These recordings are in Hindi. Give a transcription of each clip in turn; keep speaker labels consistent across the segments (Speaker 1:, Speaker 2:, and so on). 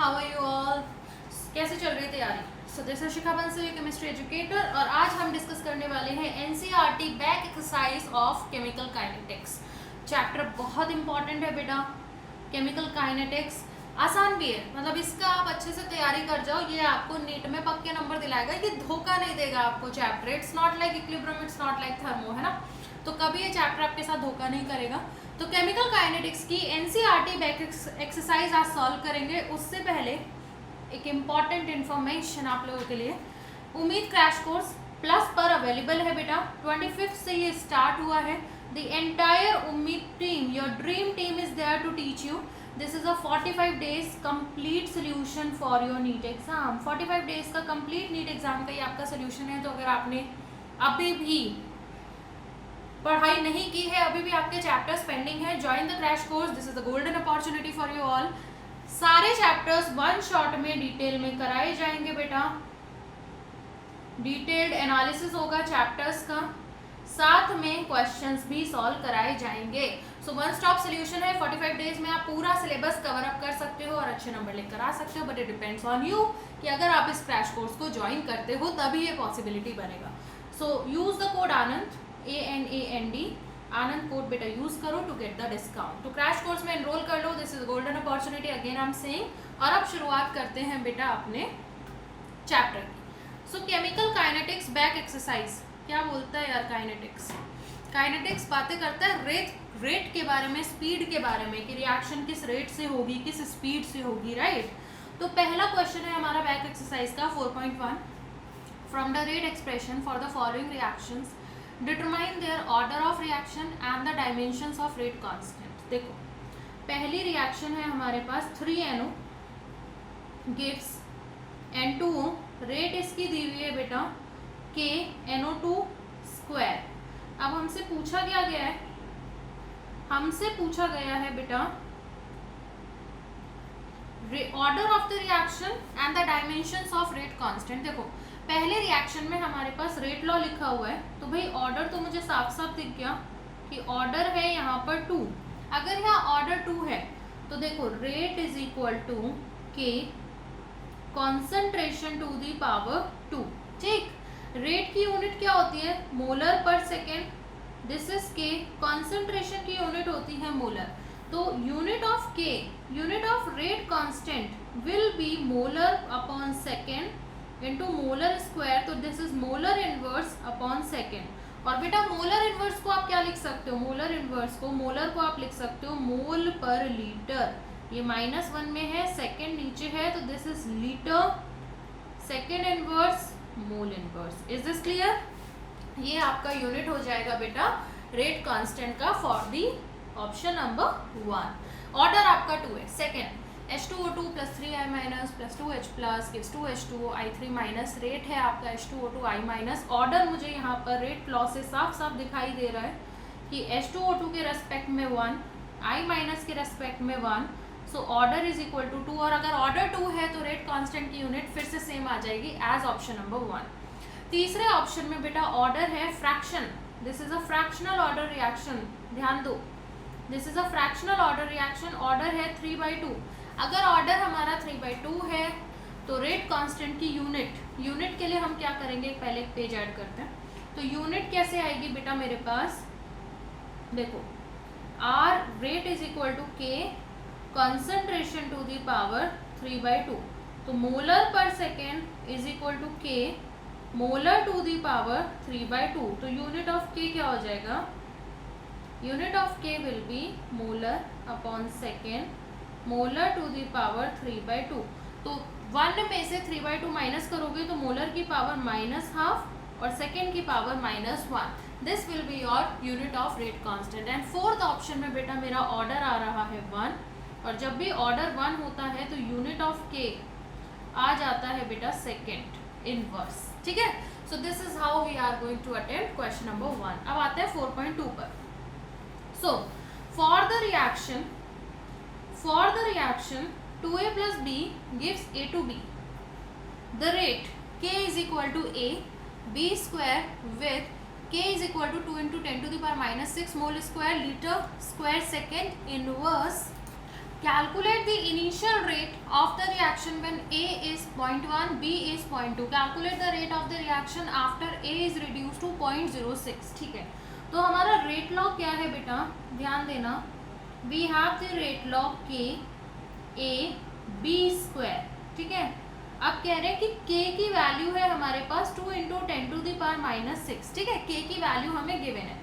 Speaker 1: हाउ आर यू ऑल, कैसे चल रही है तैयारी? सो this is Shikha Bansal, chemistry educator, और आज हम डिस्कस करने वाले हैं NCERT back exercise of chemical kinetics. Chapter बहुत इंपॉर्टेंट है बेटा। केमिकल काइनेटिक्स आसान भी है, मतलब इसका आप अच्छे से तैयारी कर जाओ, ये आपको नीट में पक्के नंबर दिलाएगा, ये धोखा नहीं देगा आपको chapter. It's not like equilibrium, it's not like thermo, है ना। तो कभी ये चैप्टर आपके साथ धोखा नहीं करेगा। तो केमिकल काइनेटिक्स की एनसीईआरटी बैक एक्सरसाइज आज सॉल्व करेंगे। उससे पहले एक इम्पॉर्टेंट इन्फॉर्मेशन आप लोगों के लिए, उम्मीद क्रैश कोर्स प्लस पर अवेलेबल है बेटा। 25 से ये स्टार्ट हुआ है। The entire Ummeed team, your dream team is there to teach you. This is a 45 days complete solution for your NEET exam. 45 days का कंप्लीट नीट एग्जाम का ये आपका सोल्यूशन है। तो अगर आपने अभी भी पढ़ाई नहीं की है, अभी भी आपके चैप्टर्स पेंडिंग है, join the crash course. This is the golden opportunity for you all. सारे चैप्टर्स वन शॉट में डिटेल में कराए जाएंगे बेटा। डिटेल्ड एनालिसिस होगा चैप्टर्स का, साथ में क्वेश्चंस भी सॉल्व कराए जाएंगे। सो वन स्टॉप सोल्यूशन है। 45 days में आप पूरा सिलेबस कवर अप कर सकते हो और अच्छे नंबर लेकर आ सकते हो, but it depends on you कि अगर आप इस क्रैश कोर्स को ज्वाइन करते हो तभी ये पॉसिबिलिटी बनेगा। So use the code Anand, ANAND, Anand code बेटा यूज करो टू गेट द डिस्काउंट। तो क्रैश कोर्स में एनरोल कर लो। This is golden opportunity, again I am saying. और अब शुरुआत करते हैं बेटा अपने चैप्टर की। So chemical kinetics back exercise क्या बोलता है यार? काइनेटिक्स बातें करता है रेट के बारे में, स्पीड के बारे में, कि रिएक्शन किस रेट से होगी, किस स्पीड से होगी, राइट। तो पहला क्वेश्चन है हमारा बैक एक्सरसाइज का 4.1। From the rate expression for the following reactions determine there order of reaction and the dimensions of rate constant. देखो पहली रिएक्शन है हमारे पास 3NO गिव्स N2O। रेट इसकी दी हुई है बेटा KNO2 स्क्वायर। अब हमसे पूछा क्या गया है? हमसे पूछा गया है बेटा order of the reaction and the dimensions of rate constant. देखो पहले रिएक्शन में हमारे पास रेट लॉ लिखा हुआ है, तो भाई ऑर्डर तो मुझे साफ साफ दिख गया कि ऑर्डर है यहाँ पर 2। अगर यहाँ ऑर्डर 2 है तो देखो rate is equal to K concentration to the power 2। ठीक, रेट की यूनिट क्या होती है? Molar per second. This is K। Concentration की यूनिट होती है मोलर। तो unit of K, unit of rate constant will be molar upon second into molar square. तो this is molar inverse upon second. और बेटा मोलर इनवर्स को आप क्या लिख सकते हो? मोलर इनवर्स को, मोलर को आप लिख सकते हो मोल पर लीटर। ये -1 में है, सेकेंड नीचे है, तो this is litre second inverse mole inverse. Is this clear? ये आपका यूनिट हो जाएगा बेटा रेट कांस्टेंट का for the option number 1। Order आपका 2 है। Second H2O2 + 3I- + 2H+ gives 2H2O I3-। Rate है आपका H2O2 I-। ऑर्डर मुझे यहाँ पर रेट लॉ से साफ साफ दिखाई दे रहा है कि H2O2 के रेस्पेक्ट में 1, I- के रेस्पेक्ट में 1। So order is equal to 2। और अगर ऑर्डर 2 है तो रेट कांस्टेंट की यूनिट फिर से सेम आ जाएगी एज ऑप्शन नंबर 1। तीसरे ऑप्शन में बेटा ऑर्डर है fraction. This is a fractional order reaction, ध्यान दो। This is a fractional order reaction. Order है 3/2। अगर ऑर्डर हमारा 3/2 है तो रेट कांस्टेंट की यूनिट के लिए हम क्या करेंगे? पहले एक पेज ऐड करते हैं। तो यूनिट कैसे आएगी बेटा मेरे पास? देखो R rate is equal to K concentration to the power 3/2। तो molar per second is equal to K molar to the power 3/2। तो यूनिट ऑफ K क्या हो जाएगा? Unit of K will be molar upon second molar to the power 3/2। तो 1 में से 3/2 माइनस करोगे तो मोलर की पावर -½ और सेकेंड की power -1। This will be your unit of rate constant. And fourth option में बेटा मेरा ऑर्डर आ रहा है 1, और जब भी ऑर्डर 1 होता है तो यूनिट ऑफ K आ जाता है बेटा सेकेंड इनवर्स। ठीक है, so this is how we are going to attempt question number 1। अब आते हैं 4.2 पर। So for the reaction 2A plus B gives A to B. The rate K is equal to A, B square with K is equal to 2 into 10 to the power -6 mole square liter square second inverse. Calculate the initial rate of the reaction reaction when A is 0.1, B is 0.2. Calculate the rate of the reaction after A is reduced to 0.06. ठीक है, तो हमारा रेट लॉग क्या है बेटा, ध्यान देना. We have the rate log K A B square. ठीक है, अब कह रहे हैं कि K की वैल्यू है हमारे पास 2 × 10⁻⁶. ठीक है, K की वैल्यू हमें गिवन है.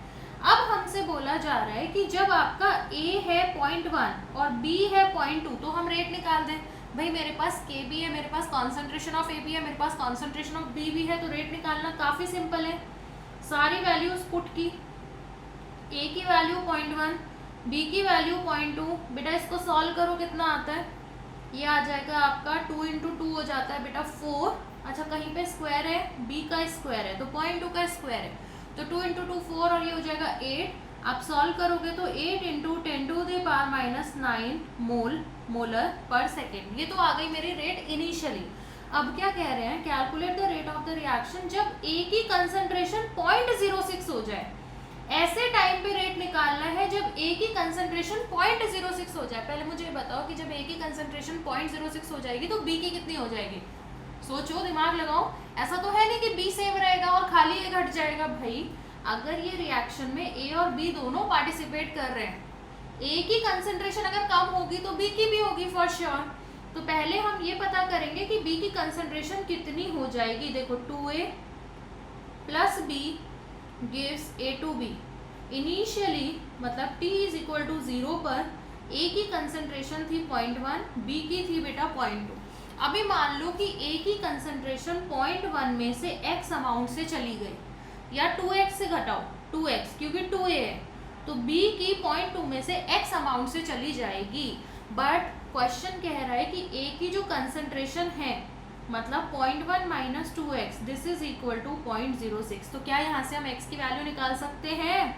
Speaker 1: अब हमसे बोला जा रहा है कि जब आपका A है 0.1 और B है 0.2, तो हम रेट निकाल दें. भाई मेरे पास K भी है, मेरे पास कॉन्सेंट्रेशन ऑफ A भी है, मेरे पास कॉन्सेंट्रेशन ऑफ B भी है, तो रेट निकालना काफ़ी सिंपल है. सारी वैल्यूज पुट की. A की वैल्यू 0.1, B की वैल्यू 0.2. बेटा इसको सॉल्व करो, कितना आता है, ये आ जाएगा आपका 2 × 2 हो जाता है बेटा 4. अच्छा कहीं पे स्क्वायर है, B का स्क्वायर है, तो 0.2 का स्क्वायर है, तो 2 × 2 4 और ये हो जाएगा 8. आप सॉल्व करोगे तो 8 × 10⁻⁹ मोलर पर सेकेंड. ये तो आ गई मेरी रेट इनिशियली. अब क्या कह रहे हैं, calculate the rate of the reaction जब A की कंसंट्रेशन 0.06 हो जाए. ऐसे टाइम पे रेट निकालना है जब A की कंसंट्रेशन 0.06 हो जाए. पहले मुझे ये बताओ कि जब A की कंसंट्रेशन 0.06 हो जाएगी तो B की कितनी हो जाएगी. सोचो, दिमाग लगाओ. ऐसा तो है नहीं कि B सेम रहेगा और खाली A घट जाएगा. भाई अगर ये रिएक्शन में A और B दोनों पार्टिसिपेट कर रहे हैं, A की कंसंट्रेशन अगर कम होगी तो B की भी होगी फॉर श्योर. तो पहले हम ये पता करेंगे कि B की कंसंट्रेशन कितनी हो जाएगी. देखो 2A + B gives A to B. Initially मतलब T = 0 पर A की कंसंट्रेशन थी 0.1, B की थी बेटा 0.2. अभी मान लो कि A की कंसंट्रेशन 0.1 में से X अमाउंट से चली गई, या 2x से घटाओ 2x, क्योंकि 2A है, तो B की 0.2 में से X अमाउंट से चली जाएगी. बट क्वेश्चन कह रहा है कि A की जो कंसंट्रेशन है मतलब 0.1 - 2x, this is equal to 0.06. तो क्या यहाँ से हम x की वैल्यू निकाल सकते हैं.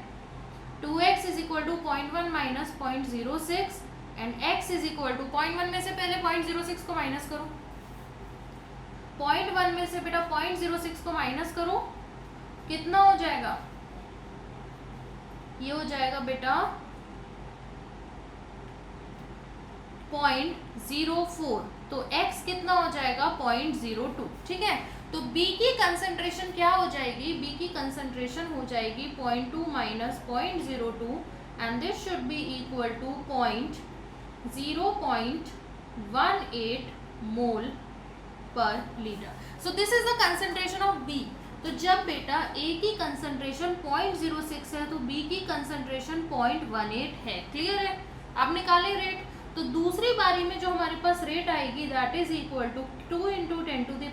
Speaker 1: 2x = 0.1 - 0.06 एंड x = 0.1 में से पहले 0.06 को माइनस करो, 0.1 में से बेटा 0.06 को माइनस करो, कितना हो जाएगा, ये हो जाएगा बेटा 0.04. तो x कितना हो जाएगा 0.02. ठीक है, तो B की कंसंट्रेशन क्या हो जाएगी, B की कंसंट्रेशन हो जाएगी 0.2 - 0.02 and this should be equal to 0.18 mole per litre. So this is the concentration of B. तो जब बेटा A की कंसंट्रेशन 0.06 है तो B की कंसंट्रेशन 0.18 है. क्लियर है, आप निकालें रेट. तो दूसरी बारी में जो हमारे पास रेट आएगी दैट इज इक्वल टू 2 × 10⁻⁶ ×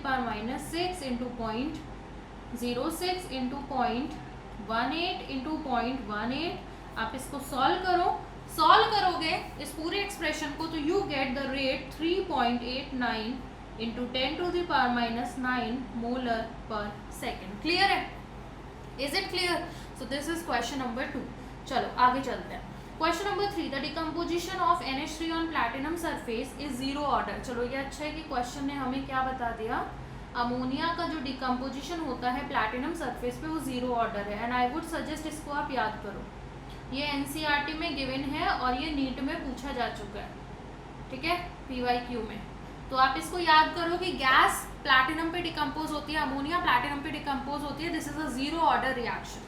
Speaker 1: 0.06 × 0.18 × 0.18. आप इसको सॉल्व करो. सॉल्व करोगे इस पूरे एक्सप्रेशन को तो you get the rate 3.89 × 10⁻⁹ molar per second. Clear है, is it clear. So this is question number 2. चलो आगे चलते हैं. Question number 3, the decomposition of NH3 on platinum surface is 0 order. चलो ये अच्छा है कि क्वेश्चन ने हमें क्या बता दिया, अमोनिया का जो डिकम्पोजिशन होता है प्लैटिनम सरफेस पे वो 0 ऑर्डर है. एंड आई वुड सजेस्ट इसको आप याद करो. ये NCERT में गिवन है और ये नीट में पूछा जा चुका है. ठीक है, PYQ में. तो आप इसको याद करो कि गैस प्लैटिनम पे डिकम्पोज होती है, अमोनिया प्लैटिनम पे डिकम्पोज होती है. This is a 0 order reaction.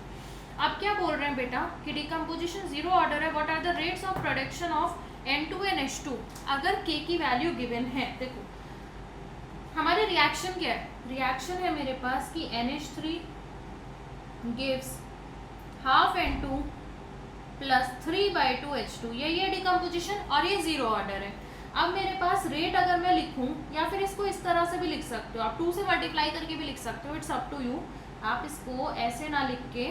Speaker 1: अब क्या बोल रहे हैं बेटा कि डिकम्पोजिशन 0 ऑर्डर है. What are the rates of production of N2NH2 अगर K की वैल्यू गिवन है. देखो हमारे रिएक्शन क्या है, रिएक्शन है मेरे पास कि NH3 gives ½ N2 + 3/2 H2. ये डिकम्पोजिशन और ये 0 ऑर्डर है. अब मेरे पास रेट अगर मैं लिखूं या फिर इसको इस तरह से भी लिख सकते हो, आप 2 से मल्टीप्लाई करके भी लिख सकते हो, इट्स अप टू यू. आप इसको ऐसे ना लिख के,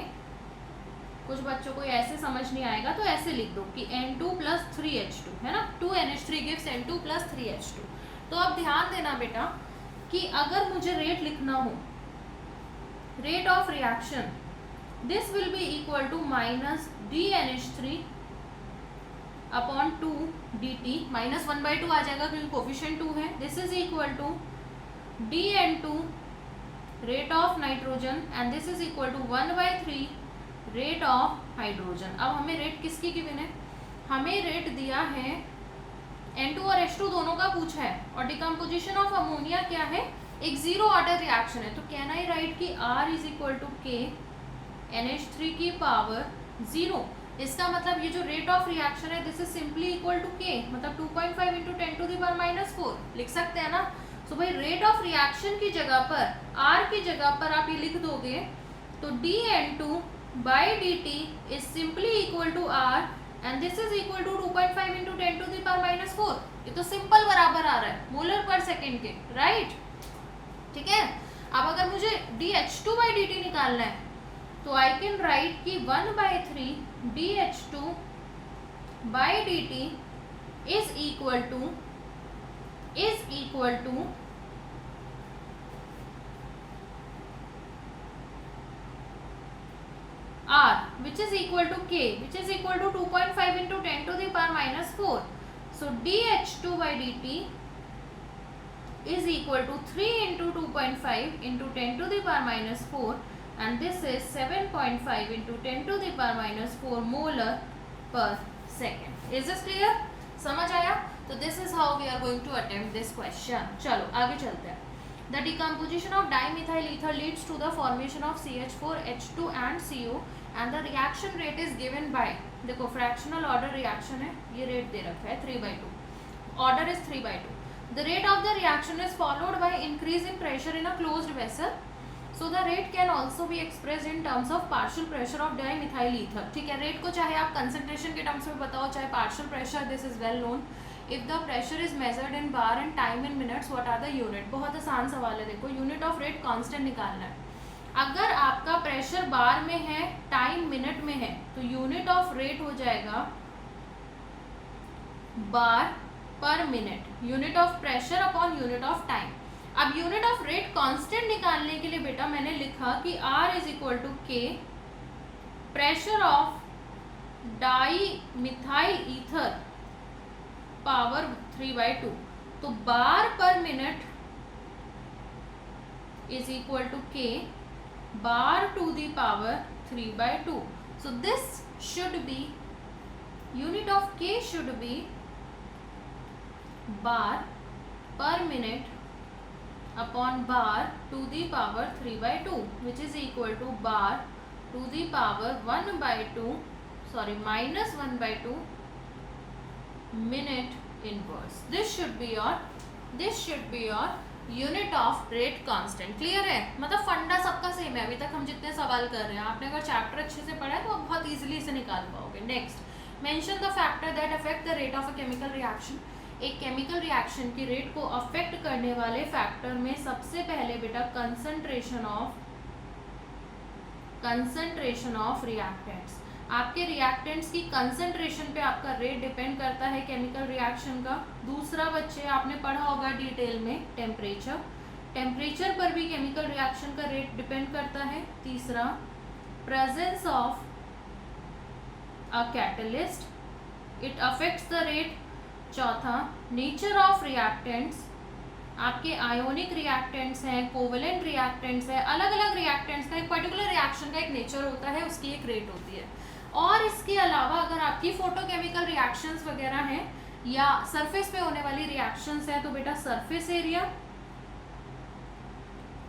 Speaker 1: कुछ बच्चों को ऐसे समझ नहीं आएगा तो ऐसे लिख दो कि N2 + 3H2 है ना. 2NH3 gives N2 + 3H2. तो अब ध्यान देना बेटा कि अगर मुझे रेट लिखना हो, rate of reaction, this will be equal to -dNH3 upon 2 dt. -1/2 आ जाएगा क्योंकि कोफिशिएंट 2 है. This is equal to dN2 rate of nitrogen and this is equal to 1/3 rate of hydrogen. अब हमें रेट किसकी गिवन है, हमें रेट दिया है N2 और H2 दोनों का पूछा है और डिकम्पोजिशन ऑफ अमोनिया क्या है, एक जीरो ऑर्डर रिएक्शन है, तो कैन आई राइट कि R is equal to K NH3 की पावर 0। इसका मतलब ये जो रेट ऑफ रिएक्शन है this is simply equal to K, मतलब 2.5 इंटू 10 टू द पावर -4 लिख सकते हैं ना। सो भाई रेट ऑफ रिएक्शन की जगह पर R की जगह पर आप ये लिख दोगे तो dN2 by dt is simply equal to R and this is equal to 2.5 into 10 to the power -4। ये तो सिंपल बराबर आ रहा है मोलर पर सेकेंड के, राइट। ठीक है, अब अगर मुझे dH2 बाई dt निकालना है तो आई कैन राइट कि 1/3 dH2 by dt is equal to R which is equal to K which is equal to 2.5 into 10 to the power -4. So dH2 by dt is equal to 3 into 2.5 into 10 to the power -4 and this is 7.5 into 10 to the power -4 molar per second. Is this clear? समझ आया? तो this is how we are going to attempt this question. चलो आगे चलते हैं. The decomposition of dimethyl ether leads to the formation of CH4H2 and CO and the reaction rate is given by, देखो fractional order reaction है, ये rate दे रखा है 3/2, order is 3/2. The rate of the reaction is followed by increase in pressure in a closed vessel. So the rate can also be expressed in terms of partial pressure of dimethyl ether. ठीक है, rate को चाहे आप concentration के terms में बताओ चाहे partial pressure, this is well known. If the pressure is measured in bar and time in minutes, what are the unit? बहुत आसान सवाल है, देखो यूनिट ऑफ रेट कांस्टेंट निकालना है। अगर आपका प्रेशर बार में है, टाइम मिनट में है, तो यूनिट ऑफ रेट हो जाएगा bar per minute, unit of pressure upon unit of time. अब यूनिट ऑफ रेट कांस्टेंट निकालने के लिए बेटा मैंने लिखा कि R is equal to K pressure of dimethyl ether power 3/2, तो bar per minute is equal to K bar to the power 3/2. So this should be, unit of K should be bar per minute upon bar to the power 3/2 which is equal to bar to the power -1/2 minute inverse. This should be your unit of rate constant. Clear है? मतलब फंडा सबका सेम है, अभी तक हम जितने सवाल कर रहे हैं, आपने अगर चैप्टर अच्छे से पढ़ा है तो आप बहुत इजीली इसे निकाल पाओगे. Next, mention the factor that affect the rate of a chemical reaction. एक केमिकल रिएक्शन की रेट को अफेक्ट करने वाले फैक्टर में सबसे पहले बेटा कंसंट्रेशन ऑफ रिएक्टेंट्स. आपके रिएक्टेंट्स की कंसंट्रेशन पे आपका रेट डिपेंड करता है केमिकल रिएक्शन का. दूसरा बच्चे आपने पढ़ा होगा डिटेल में टेम्परेचर पर भी केमिकल रिएक्शन का रेट डिपेंड करता है. तीसरा, presence of a catalyst, it affects the rate. चौथा, नेचर ऑफ रिएक्टेंट्स, आपके आयोनिक रिएक्टेंट्स हैं, कोवेलेंट रिएक्टेंट्स हैं, अलग अलग रिएक्टेंट्स का एक पर्टिकुलर रिएक्शन का एक नेचर होता है, उसकी एक रेट होती है. और इसके अलावा अगर आपकी फोटोकेमिकल रिएक्शंस वगैरह हैं या सरफेस पे होने वाली रिएक्शंस हैं तो बेटा surface area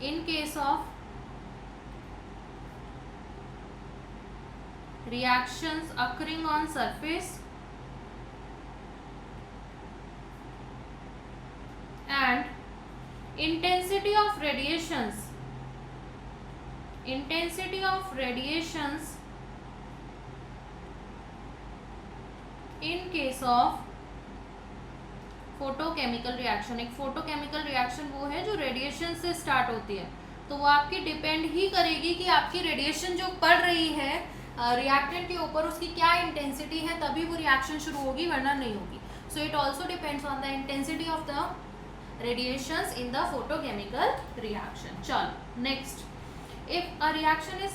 Speaker 1: in case of reactions occurring on surface and intensity of radiations in case of photochemical reaction. एक फोटोकेमिकल रिएक्शन वो है जो रेडिएशन से स्टार्ट होती है, तो वो आपकी डिपेंड ही करेगी कि आपकी रेडिएशन जो पड़ रही है रिएक्टेंट के ऊपर उसकी क्या इंटेंसिटी है, तभी वो रिएक्शन शुरू होगी वरना नहीं होगी. So it also depends on the intensity of the radiations in the photochemical reaction. चलो next, if a reaction is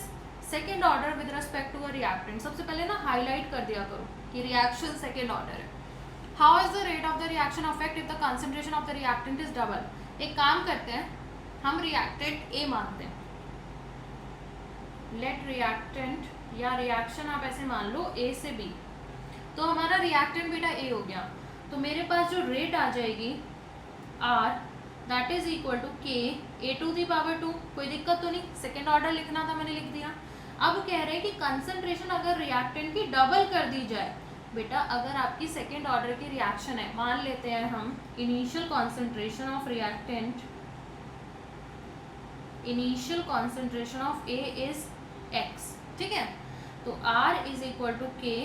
Speaker 1: second order with respect to a reactant, सबसे पहले ना हाईलाइट कर दिया करो कि रिएक्शन सेकेंड ऑर्डर है. how is the rate of the reaction affect if the concentration of the reactant is double. एक काम करते हैं, हम रिएक्टेंट A मानते हैं, लेट रिएक्टेंट या रिएक्शन आप ऐसे मान लो A से B, तो हमारा रिएक्टेंट बेटा A हो गया. तो मेरे पास जो रेट आ जाएगी R that is equal to K A to the power 2। कोई दिक्कत तो नहीं, सेकेंड ऑर्डर लिखना था, मैंने लिख दिया। अब कह रहे हैं कि कंसंट्रेशन अगर रिएक्टेंट की डबल कर दी जाए। बेटा अगर आपकी सेकेंड ऑर्डर की रिएक्शन है, मान लेते हैं हम initial concentration of reactant, initial concentration of A is X, ठीक है, तो R is equal to K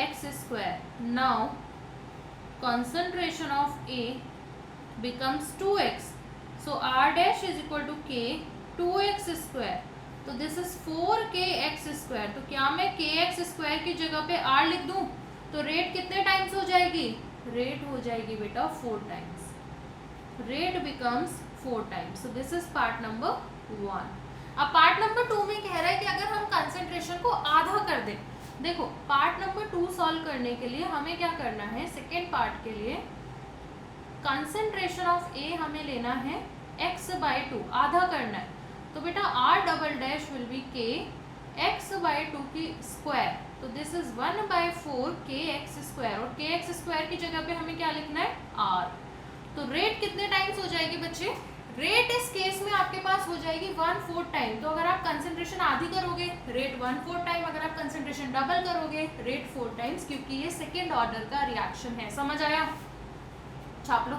Speaker 1: X square. Now concentration of A becomes 2x, so R dash is equal to K 2x square, तो this is 4kx square। तो क्या मैं kx square की जगह पे R लिख दूं? तो रेट कितने टाइम्स हो जाएगी? रेट हो जाएगी बेटा 4 times, rate becomes 4 times. so this is part number 1। अब पार्ट नंबर 2 में कह रहा है कि अगर हम कंसंट्रेशन को आधा कर दें। देखो पार्ट नंबर 2 सॉल्व करने के लिए हमें क्या करना है, सेकेंड पार्ट के लिए कंसंट्रेशन ऑफ ए हमें लेना है x/2, आधा करना है। तो बेटा r double dash will B k x/2 की स्क्वायर, तो दिस इज 1/4 kx स्क्वायर, और kx स्क्वायर की जगह पे हमें क्या लिखना है r। तो रेट कितने टाइम्स हो जाएगी बच्चे? रेट इस केस में आपके पास हो जाएगी 1/4 टाइम। तो अगर आप कंसंट्रेशन आधी करोगे रेट 1/4 टाइम, अगर आप कंसंट्रेशन डबल करोगे रेट 4 टाइम्स, क्योंकि ये सेकेंड ऑर्डर का रिएक्शन है। समझ आया? छाप लो।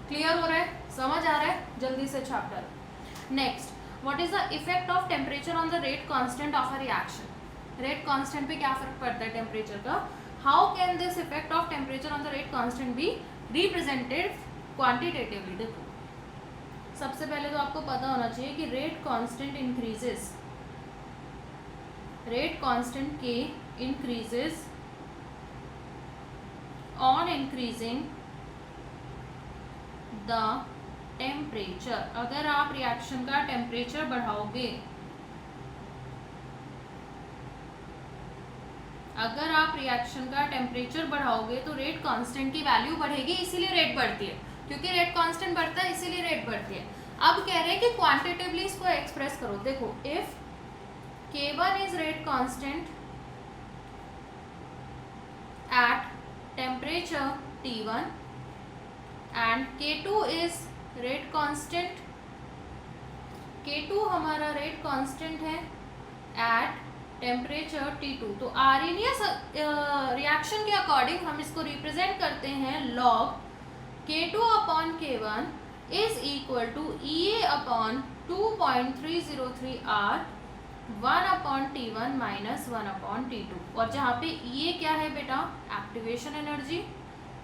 Speaker 1: क्लियर हो रहा है? समझ आ रहा है? जल्दी से छाप डालो। Next, what is the effect of temperature on the rate constant of a reaction? Rate constant पे क्या फर्क पड़ता है टेम्परेचर का? How can this effect of temperature on the rate constant be represented quantitatively? देखो सबसे पहले तो आपको पता होना चाहिए कि rate constant increases, rate constant के increases on increasing the temperature. अगर आप रिएक्शन का टेम्परेचर बढ़ाओगे, अगर आप रिएक्शन का टेम्परेचर बढ़ाओगे तो रेट कांस्टेंट की वैल्यू बढ़ेगी, इसीलिए रेट बढ़ती है, क्योंकि रेट कांस्टेंट बढ़ता है इसीलिए रेट बढ़ती है। अब कह रहे हैं कि क्वांटिटेटिवली इसको एक्सप्रेस करो। देखो if K1 is rate constant at temperature T1 and K2 is rate constant, K2 हमारा रेट कांस्टेंट है एट टेम्परेचर T2। तो आर्हेनियस रिएक्शन के अकॉर्डिंग हम इसको रिप्रेजेंट करते हैं log K2 upon K1 is equal to EA upon 2.303 R 1 upon T1 minus 1 upon T2। और जहाँ पे EA क्या है बेटा? Activation energy.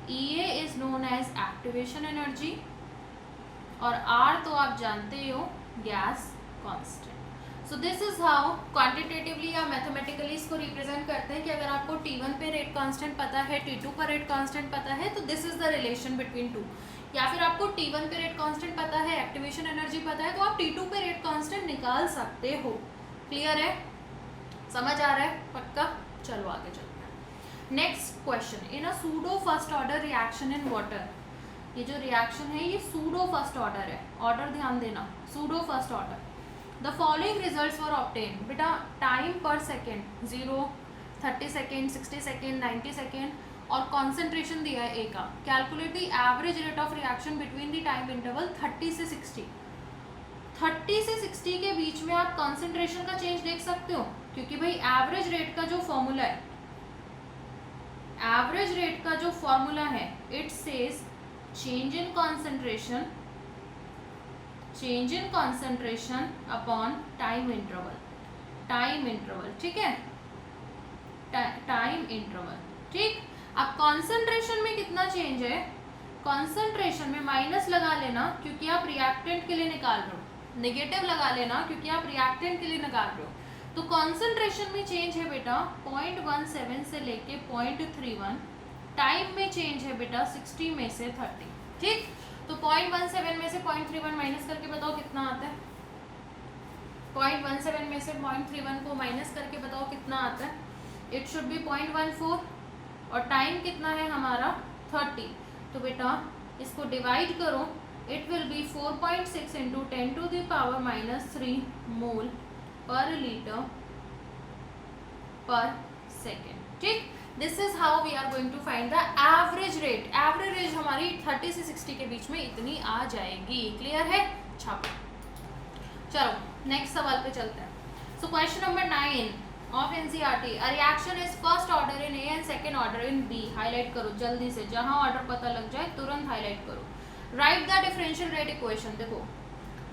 Speaker 1: EA is known as activation energy, और R तो आप जानते ही हो gas constant. So this is how quantitatively या मैथमेटिकली इसको रिप्रेजेंट करते हैं कि अगर आपको T1 पे रेट कांस्टेंट पता है, T2 का रेट कांस्टेंट पता है, तो this is the relation between two. या फिर आपको T1 पे रेट कांस्टेंट पता है, एक्टिवेशन एनर्जी पता है, तो आप T2 पे रेट कांस्टेंट निकाल सकते हो। क्लियर है? समझ आ रहा है? पक्का? चलो आगे चलते हैं। Next question, in a pseudo first order reaction in water. ये जो रिएक्शन है ये सूडो फर्स्ट ऑर्डर है, ऑर्डर ध्यान देना, pseudo first order. The following results were obtain. बेटा टाइम पर सेकेंड 0, 30 सेकेंड, 60 सेकेंड, 90 सेकेंड, और कॉन्सेंट्रेशन दिया है ए का। Calculate the average rate of reaction between the time interval 30 से 60। 30 से 60 के बीच में आप कॉन्सेंट्रेशन का चेंज देख सकते हो, क्योंकि भाई एवरेज रेट का जो फॉर्मूला है, एवरेज रेट का जो फॉर्मूला है, it says change in concentration, change in concentration upon time interval, time interval, ठीक है, टाइम इंटरवल, ठीक। अब कॉन्सेंट्रेशन में कितना चेंज है? कॉन्सेंट्रेशन में माइनस लगा लेना क्योंकि आप रिएक्टेंट के लिए निकाल रहे हो, नेगेटिव लगा लेना क्योंकि आप रिएक्टेंट के लिए निकाल रहे हो। तो कॉन्सेंट्रेशन में चेंज है बेटा 0.17 से लेके 0.31, टाइम में चेंज है बेटा 60 में से 30, ठीक। तो 0.17 में से 0.31 माइनस करके बताओ कितना आता है? 0.17 में से 0.31 को माइनस करके बताओ कितना आता है? इट शुड बी 0.14, और टाइम कितना है हमारा 30। तो बेटा इसको डिवाइड करो, it will be 4.6 into 10 to the power -3 mole per litre per second, ठीक। This is how we are going to find the average rate. Average rate हमारी 30 से 60 के बीच में इतनी आ जाएगी. क्लियर है? छापो. चलो नेक्स्ट सवाल पे चलते हैं. So question number 9 of NCERT. A reaction is first order in A and second order in B. Highlight करो जल्दी से, जहां ऑर्डर पता लग जाए तुरंत हाईलाइट करो. Write the differential rate equation. देखो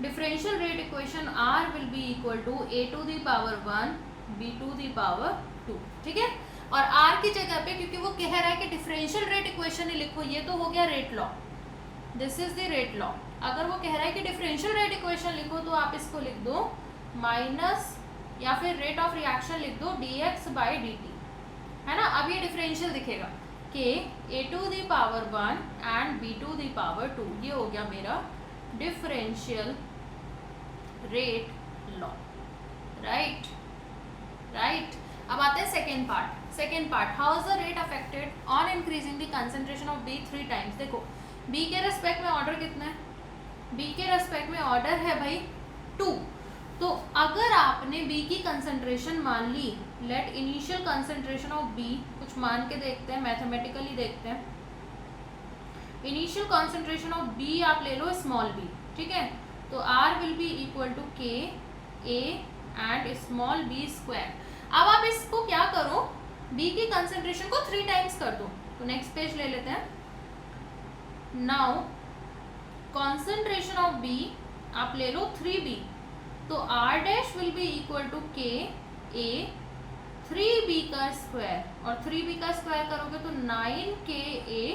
Speaker 1: differential rate equation R will be equal to A to the power 1 B to the power 2. ठीक है. और आर की जगह पे, क्योंकि वो कह रहा है कि डिफरेंशियल रेट इक्वेशन ही लिखो, ये तो हो गया rate law. This is the rate law. अगर वो कह रहा है कि डिफरेंशियल रेट इक्वेशन लिखो तो आप इसको लिख दो माइनस या फिर रेट ऑफ रिएक्शन लिख दो dx बाई dt. है ना. अब ये डिफरेंशियल दिखेगा कि a to the power 1 and b to the power 2. ये हो गया मेरा differential rate law. Right right. अब आते हैं second part. Second part, how is the rate affected on increasing the concentration of B 3 times. देखो B के रेस्पेक्ट में ऑर्डर कितना है? B के रेस्पेक्ट में ऑर्डर है भाई 2. तो अगर आपने B की कंसंट्रेशन मान ली, let initial concentration of B, कुछ मान के देखते हैं, मैथमेटिकली देखते हैं. इनिशियल कंसंट्रेशन ऑफ B आप ले लो स्मॉल b. ठीक है. तो R will be equal to K A and small b square. अब आप इसको क्या करो, B की कंसंट्रेशन को 3 टाइम्स कर दो. तो नेक्स्ट पेज ले लेते हैं. नाउ कंसंट्रेशन ऑफ B आप ले लो 3b. तो R dash will be equal to K A 3b का स्क्वायर, और 3b का स्क्वायर करोगे तो 9KA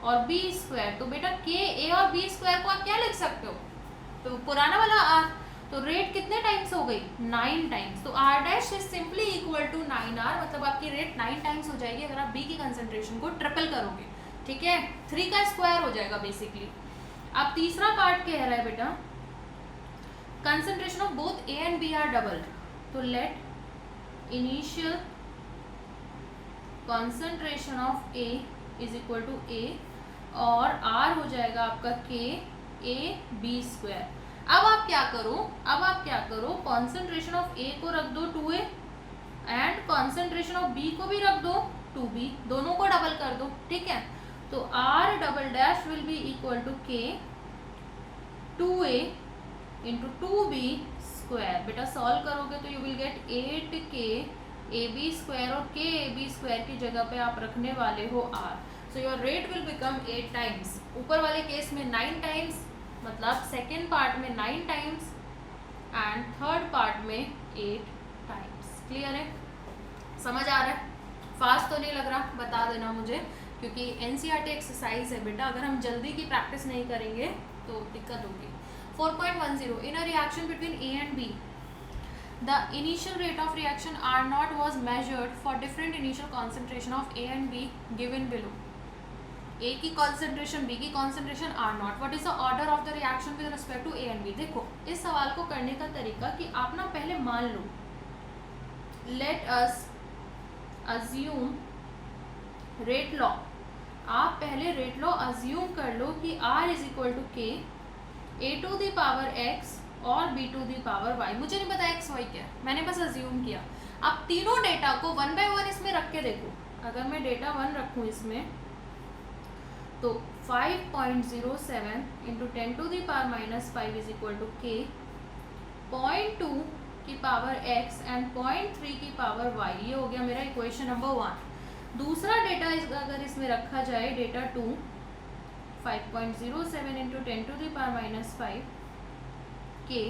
Speaker 1: और b स्क्वायर. तो बेटा KA और b स्क्वायर को आप क्या लिख सकते हो? तो पुराना वाला R. तो रेट कितने टाइम्स हो गई? 9 टाइम्स. तो R dash is simply equal to 9R. मतलब आपकी रेट 9 टाइम्स हो जाएगी अगर आप B की कंसंट्रेशन को ट्रिपल करोगे. ठीक है. 3 का स्क्वायर हो जाएगा बेसिकली. अब तीसरा पार्ट कह रहा है बेटा concentration of both A and B are double. तो let initial concentration of A is equal to A और R हो जाएगा आपका K A B स्क्वायर. अब आप क्या करो, कंसंट्रेशन ऑफ A को रख दो 2A and concentration of B को भी रख दो 2B. दोनों को डबल कर दो. ठीक है. तो R double dash will be equal to K 2A into 2B square. बेटा सॉल्व करोगे तो you will get 8K AB square, और K AB स्क्वायर की जगह पे आप रखने वाले हो R. So your rate will become 8 times. ऊपर वाले केस में 9 टाइम्स, मतलब सेकेंड पार्ट में 9 टाइम्स एंड थर्ड पार्ट में 8 टाइम्स. क्लियर है? समझ आ रहा है? फास्ट तो नहीं लग रहा? बता देना मुझे, क्योंकि एनसीईआरटी एक्सरसाइज है बेटा. अगर हम जल्दी की प्रैक्टिस नहीं करेंगे तो दिक्कत होगी. 4.10 in a reaction between A and B, the initial rate of reaction R naught was measured for different initial concentration of A and B given below. A की concentration, B की concentration R naught. What is the order of the reaction with respect to A and B? देखो इस सवाल को करने का तरीका कि आप ना पहले मान लो, let us assume rate law. आप पहले rate law assume कर लो कि R is equal to K A to the power X और B to the power Y. मुझे नहीं पता एक्स वाई क्या, मैंने बस अज्यूम किया. आप तीनों डेटा को 1 बाय 1 इसमें रख के देखो. अगर मैं डेटा 1 रखूँ इसमें तो 5.07 into 10 to the power minus 5 is equal to K 0.2 की पावर X एंड 0.3 की पावर Y. ये हो गया मेरा इक्वेशन नंबर 1. दूसरा डेटा अगर इसमें रखा जाए, data 2 5.07 into 10 to the power minus 5 K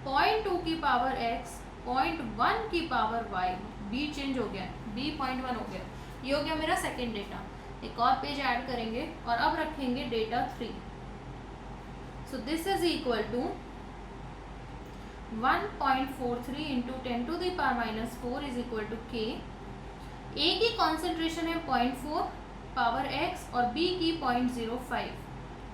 Speaker 1: 0.2 की पावर X 0.1 की पावर Y. B चेंज हो गया, B 0.1 हो गया. ये हो गया मेरा सेकेंड डेटा. एक और पेज ऐड करेंगे और अब रखेंगे data 3. So this is equal to 1.43 into 10 to the power minus 4 is equal to K. A की कॉन्सेंट्रेशन है 0.4 पावर X और B की 0.05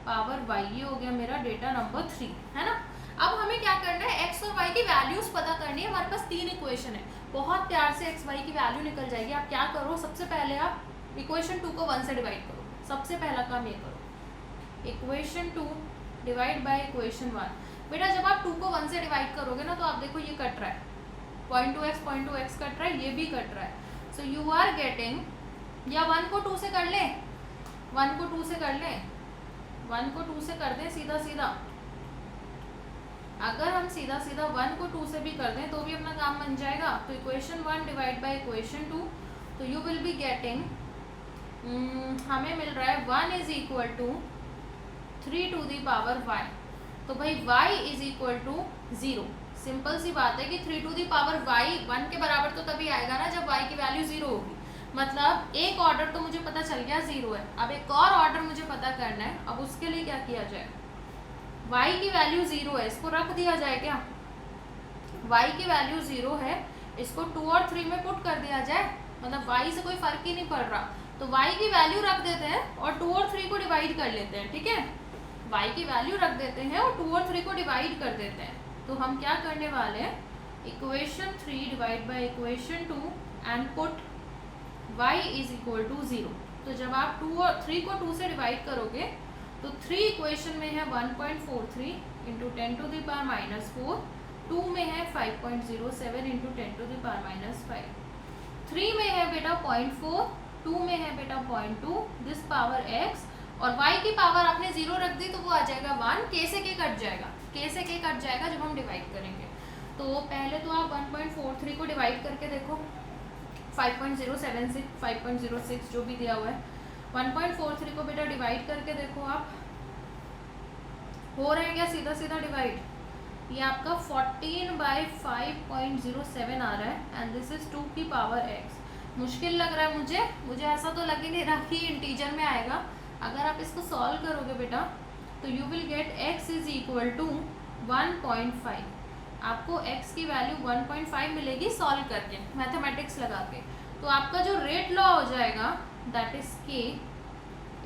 Speaker 1: पावर Y. ये हो गया मेरा डेटा नंबर 3, है ना. अब हमें क्या करना है, x और y की वैल्यूज पता करनी है. हमारे पास 3 इक्वेशन है, बहुत प्यार से x y की वैल्यू निकल जाएगी. आप क्या करो, सबसे पहले आप इक्वेशन 2 को 1 से डिवाइड करो. सबसे पहला काम ये करो, इक्वेशन 2 डिवाइड बाय इक्वेशन 1. बेटा जब आप 2 को 1 से डिवाइड करोगे ना तो आप देखो ये कट रहा है, 0.2x कट रहा है, ये भी कट रहा है. सो यू आर गेटिंग, या 1 को 2 से कर ले, 1 को 2 से कर ले, 1 को 2 से कर दें सीधा सीधा। अगर हम सीधा सीधा 1 को 2 से भी कर दें तो भी अपना काम बन जाएगा। तो इक्वेशन 1 डिवाइड बाय इक्वेशन 2, तो यू विल बी गेटिंग, हमें मिल रहा है 1 is equal to 3 to the power y। तो भाई y is equal to 0। Simple सी बात है कि 3 टू दी पावर y 1 के बराबर तो तभी आएगा ना जब y की वैल्यू 0 होगी। मतलब एक ऑर्डर तो मुझे पता चल गया 0 है, अब एक और ऑर्डर मुझे पता करना है। अब उसके लिए क्या किया जाए, y की वैल्यू 0 है, इसको रख दिया जाए क्या, y की वैल्यू 0 है, इसको 2 और 3 में पुट कर दिया जाए, मतलब y से कोई फर्क ही नहीं पड़ रहा। तो y की वैल्यू रख देते हैं और 2 और 3 को डिवाइड कर लेते हैं, ठीक है। y की वैल्यू रख देते हैं और 2 और 3 को डिवाइड कर देते हैं। तो हम क्या करने वाले हैं, equation 3 divide by equation 2 and put y is equal to 0। तो जब आप 2 और 3 को 2 से डिवाइड करोगे तो 3 इक्वेशन में है 1.43 into 10 to the power minus 4, 2 में है 5.07 into 10 to the power minus 5, 3 में है बेटा 0.4, 2 में है बेटा 0.2, दिस पावर x, और y की पावर आपने 0 रख दी तो वो आ जाएगा 1, k से k कट जाएगा, k से k कट जाएगा जब हम डिवाइड करेंगे। तो पहले तो आप 1.43 को डिवाइड करके देखो, 5.076 5.06 जो भी दिया हुआ है, 1.43 को बेटा डिवाइड करके देखो आप, हो रहा है क्या सीधा सीधा डिवाइड, ये आपका 14/5.07 आ रहा है एंड दिस इज 2 की पावर x। मुश्किल लग रहा है मुझे ऐसा तो लग ही नहीं रहा कि इंटीजर में आएगा। अगर आप इसको सॉल्व करोगे बेटा तो you will get x is equal to 1.5। आपको x की वैल्यू 1.5 मिलेगी सॉल्व करके, मैथमेटिक्स लगा के। तो आपका जो रेट लॉ हो जाएगा that is k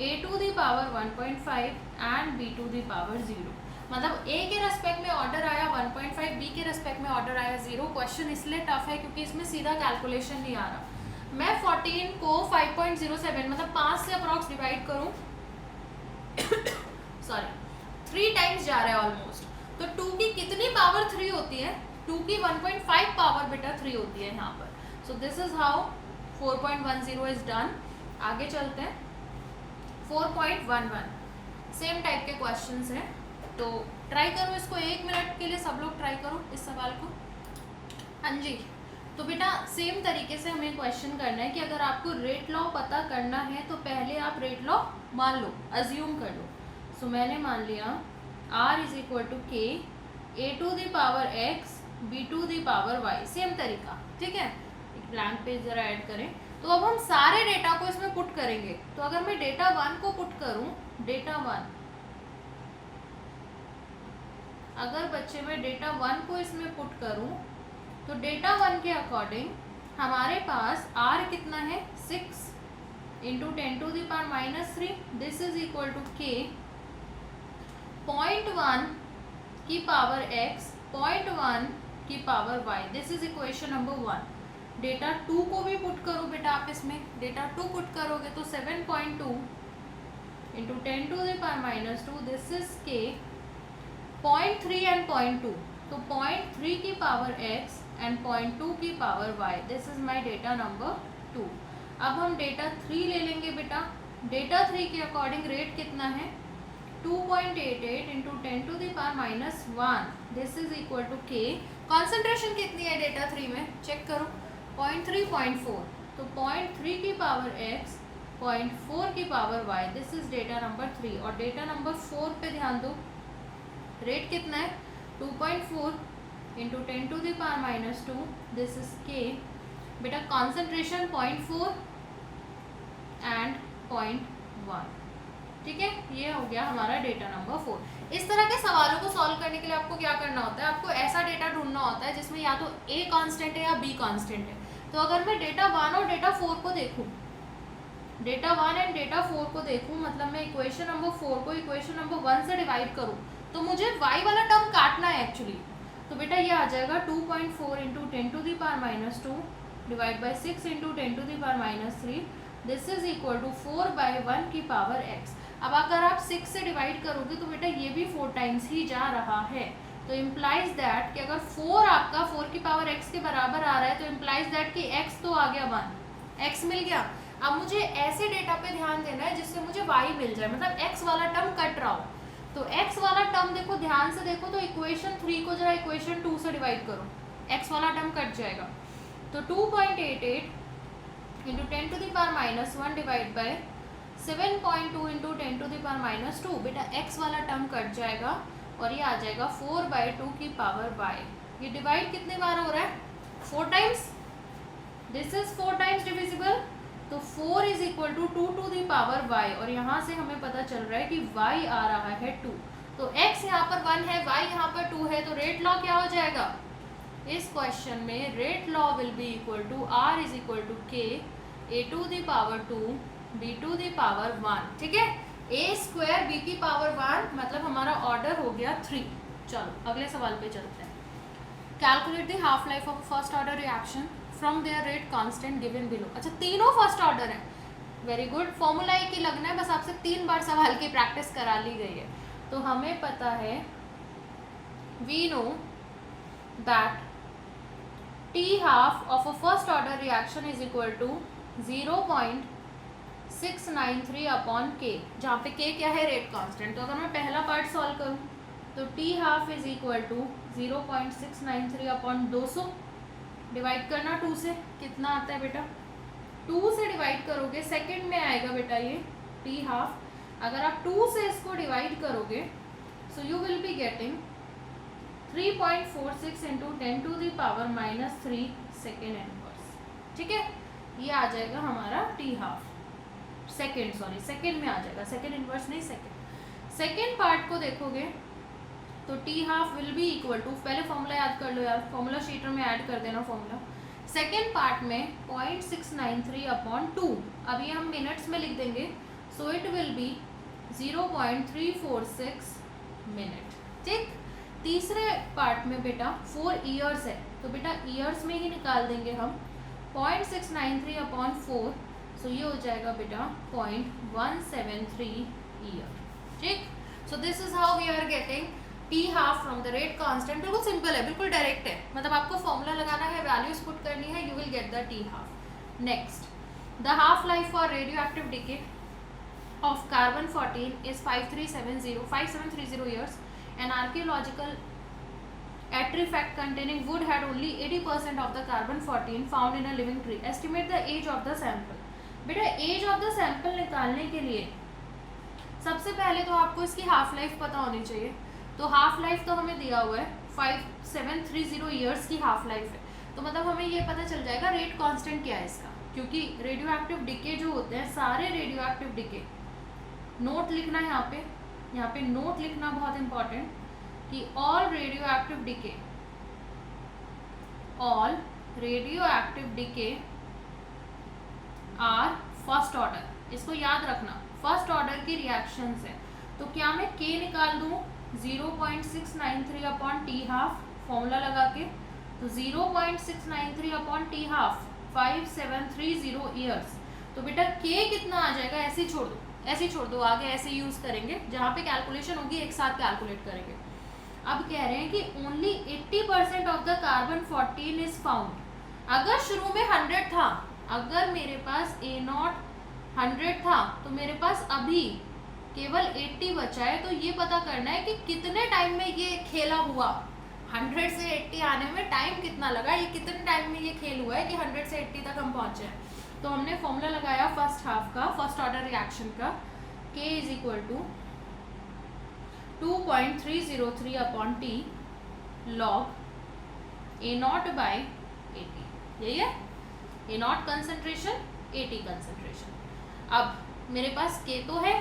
Speaker 1: a to the power 1.5 and b to the power 0। मतलब a के रेस्पेक्ट में ऑर्डर आया 1.5, b के रेस्पेक्ट में ऑर्डर आया 0। क्वेश्चन इसलिए टफ है क्योंकि इसमें सीधा कैलकुलेशन नहीं आ रहा। मैं 14 को 5.07 मतलब 5 से अप्रॉक्स डिवाइड करूं सॉरी 3 टाइम्स जा रहा है ऑलमोस्ट, तो 2 की कितनी पावर 3 होती है, 2 की 1.5 पावर बेटा 3 होती है यहाँ पर। सो this is how 4.10 is done. आगे चलते हैं 4.11, सेम टाइप के क्वेश्चंस हैं, तो ट्राई करो इसको 1 मिनट के लिए सब लोग ट्राई करो इस सवाल को। हाँ जी, तो बेटा सेम तरीके से हमें क्वेश्चन करना है कि अगर आपको रेट लॉ पता करना है तो पहले आप रेट लॉ मान लो, अज्यूम कर लो। सो मैंने मान लिया r is equal to k a to the power x b to the power y, same तरीका, ठीक है। एक ब्लैंक पेज जरा ऐड करें। तो अब हम सारे डेटा को इसमें पुट करेंगे। तो अगर मैं डेटा 1 को पुट करूं, डेटा 1, अगर बच्चे में डेटा 1 को इसमें पुट करूं तो डेटा 1 के अकॉर्डिंग हमारे पास r कितना है 6 into 10 to the power minus 3, this is equal to k 0.1 की पावर x 0.1 की power y, this is equation number 1। Data 2 को भी पुट करो बेटा आप इसमें, डेटा 2 पुट करोगे तो 7.2 into 10 to the power minus 2, this is k 0.3 and 0.2, तो 0.3 की पावर x एंड 0.2 की power y, this is my data number 2। अब हम डेटा 3 ले लेंगे बेटा। डेटा 3 के अकॉर्डिंग रेट कितना है 2.88 into 10 to the power minus 1, this is equal to k। Concentration कितनी है डेटा 3 में चेक करो, 0.3 0.4, तो 0.3 की पावर x 0.4 की power y, this is data number 3। और डेटा नंबर 4 पे ध्यान दो, रेट कितना है 2.4 into 10 to the power minus 2, this is k। बेटा कॉन्सेंट्रेशन 0.4 एंड 0.1, ठीक है। ये हो गया हमारा डेटा नंबर 4। इस तरह के सवालों को सॉल्व करने के लिए आपको क्या करना होता है, आपको ऐसा डेटा ढूंढना होता है जिसमें या तो a कांस्टेंट है या b कांस्टेंट है। तो अगर मैं डेटा 1 और डेटा 4 को देखूं, डेटा 1 एंड डेटा 4 को देखूं, मतलब मैं इक्वेशन नंबर 4 को इक्वेशन नंबर 1 से डिवाइड करूं, तो मुझे y वाला टर्म काटना है एक्चुअली। तो बेटा ये आ जाएगा 2.4 into 10 to the power minus 2 by बाई 6 into 10 to the power minus 3, this is equal to 4/1 की पावर x। अब अगर आप 6 से डिवाइड करोगे तो बेटा ये भी 4 टाइम्स ही जा रहा है, तो इम्प्लाइज दैट कि अगर 4 आपका 4 की पावर x के बराबर आ रहा है तो इम्प्लाइज दैट कि x तो आ गया 1, x मिल गया। अब मुझे ऐसे डेटा पे ध्यान देना है जिससे मुझे y मिल जाए, मतलब x वाला टर्म कट रहा हो। तो x वाला टर्म देखो, ध्यान से देखो, तो इक्वेशन 3 को जरा इक्वेशन 2 से डिवाइड करो, x वाला टर्म कट जाएगा। तो 2.88 into 10 to the power minus 1 by बाय 7.2 into 10 to the power minus 2। बेटा x वाला टर्म कट जाएगा और ये आ जाएगा 4/2 की पावर y। ये डिवाइड कितने बार हो रहा है? 4 times. This is 4 times divisible, तो 4 is equal to 2 to the power y, और यहाँ से हमें पता चल रहा है कि y आ रहा है 2। तो x यहाँ पर 1 है, y यहाँ पर 2 है, तो रेट लॉ क्या हो जाएगा इस क्वेश्चन में? Rate law will be equal to r is equal to k a to the power 2 b to the power 1। ठीक है, a स्क्वायर b की पावर 1, मतलब हमारा ऑर्डर हो गया 3। चलो अगले सवाल पे चलते हैं। Calculate the half life of first order reaction from there rate constant given below. अच्छा, तीनों फर्स्ट ऑर्डर है, वेरी गुड। फॉर्मूला एक ही लगना है, बस आपसे 3 बार सवाल की प्रैक्टिस करा ली गई है। तो हमें पता है, we know that T half of a first order reaction is equal to 0.693 upon K, जहाँ पे के क्या है? Rate constant. तो अगर मैं पहला पार्ट सॉल्व करूँ तो T half is equal to 0.693 upon 200, divide करना 2 से, कितना आता है बेटा? 2 से डिवाइड करोगे सेकंड में आएगा बेटा ये टी हाफ। अगर आप 2 से इसको डिवाइड करोगे so you will be getting 3.46 into 10 to the power minus 3 second inverse. ठीक है, ये आ जाएगा हमारा टी हाफ। सेकेंड में आ जाएगा, सेकेंड इनवर्स नहीं, सेकेंड पार्ट को देखोगे तो T half will be equal to, पहले फॉर्मूला याद कर लो यार, फॉर्मूला शीटर में ऐड कर देना फॉर्मूला। सेकेंड पार्ट में 0.693 अपॉन 2, अब ये हम मिनट्स में लिख देंगे, so it will B 0.346 minute. ठीक, तीसरे पार्ट में बेटा 4 ईयर्स है, तो बेटा ईयर्स में ही निकाल देंगे हम 0.693 अपॉन 4, सो ये हो जाएगा बेटा 0.173 ईयर। ठीक, so this is how we are getting T half from the rate constant. बिल्कुल सिंपल है, बिल्कुल डायरेक्ट है, मतलब आपको फॉर्मूला लगाना है, वैल्यूज पुट करनी है, you will get the T half. Next, the half life for radio active decay of carbon 14 is 5730 years. An archaeological artifact containing wood had only 80% of the carbon 14 found in a living tree. Estimate the age of the sample. बेटा एज ऑफ द सैंपल निकालने के लिए सबसे पहले तो आपको इसकी हाफ लाइफ पता होनी चाहिए। तो हाफ लाइफ तो हमें दिया हुआ है 5730 ईयर्स की हाफ लाइफ है, तो मतलब हमें ये पता चल जाएगा रेट कांस्टेंट क्या है इसका, क्योंकि रेडियो एक्टिव डिके जो होते हैं सारे रेडियो एक्टिव डिके, नोट लिखना है यहाँ पे नोट लिखना बहुत इंपॉर्टेंट कि all radio active decay are first order. इसको याद रखना, फर्स्ट ऑर्डर की रिएक्शन है। तो क्या मैं के निकाल दूँ 0.693 अपॉन टी हाफ, फॉर्मूला लगा के, तो 0.693 अपॉन टी हाफ 5730 ईयर्स। तो बेटा के कितना आ जाएगा? ऐसे ही छोड़ दो, आगे ऐसे यूज करेंगे, जहाँ पे कैलकुलेशन होगी एक साथ कैलकुलेट करेंगे। अब कह रहे हैं कि only 80% of the carbon 14 is found. अगर शुरू में 100 था, अगर मेरे पास A0 100 था, तो मेरे पास अभी केवल 80 बचा है। तो ये पता करना है कि कितने टाइम में ये खेला हुआ, 100 से 80 आने में टाइम कितना लगा, ये कितने टाइम में ये खेल हुआ है कि 100 से 80 तक हम पहुंचे। तो हमने फॉर्मूला लगाया फर्स्ट हाफ का, फर्स्ट ऑर्डर रिएक्शन का, K is equal to 2.303 upon T log A0 by 80। यही है A0 कंसंट्रेशन, 80 कंसंट्रेशन। अब मेरे पास K तो है,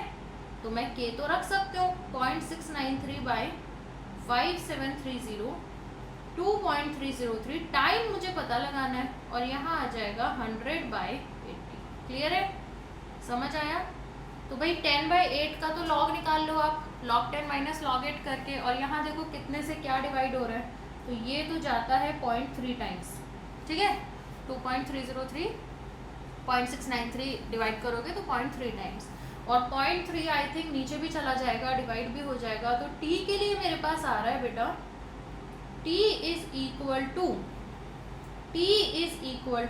Speaker 1: तो मैं K तो रख सकती हूँ 0.693 बाय 5730, 2.303। टाइम मुझे पता लगाना है और यहाँ आ जाएगा 100 बाय 80। क्लियर है, समझ आया? तो भाई 10/8 का तो लॉग निकाल लो आप, log 10 माइनस log 8 करके, और यहाँ देखो कितने से क्या डिवाइड हो रहा है, तो ये तो जाता है 0.3 टाइम्स। ठीक है, 2.303 0.693 डिवाइड करोगे तो 0.3 टाइम्स, और 0.3 आई थिंक नीचे भी चला जाएगा, डिवाइड भी हो जाएगा। तो t के लिए मेरे पास आ रहा है बेटा t is equal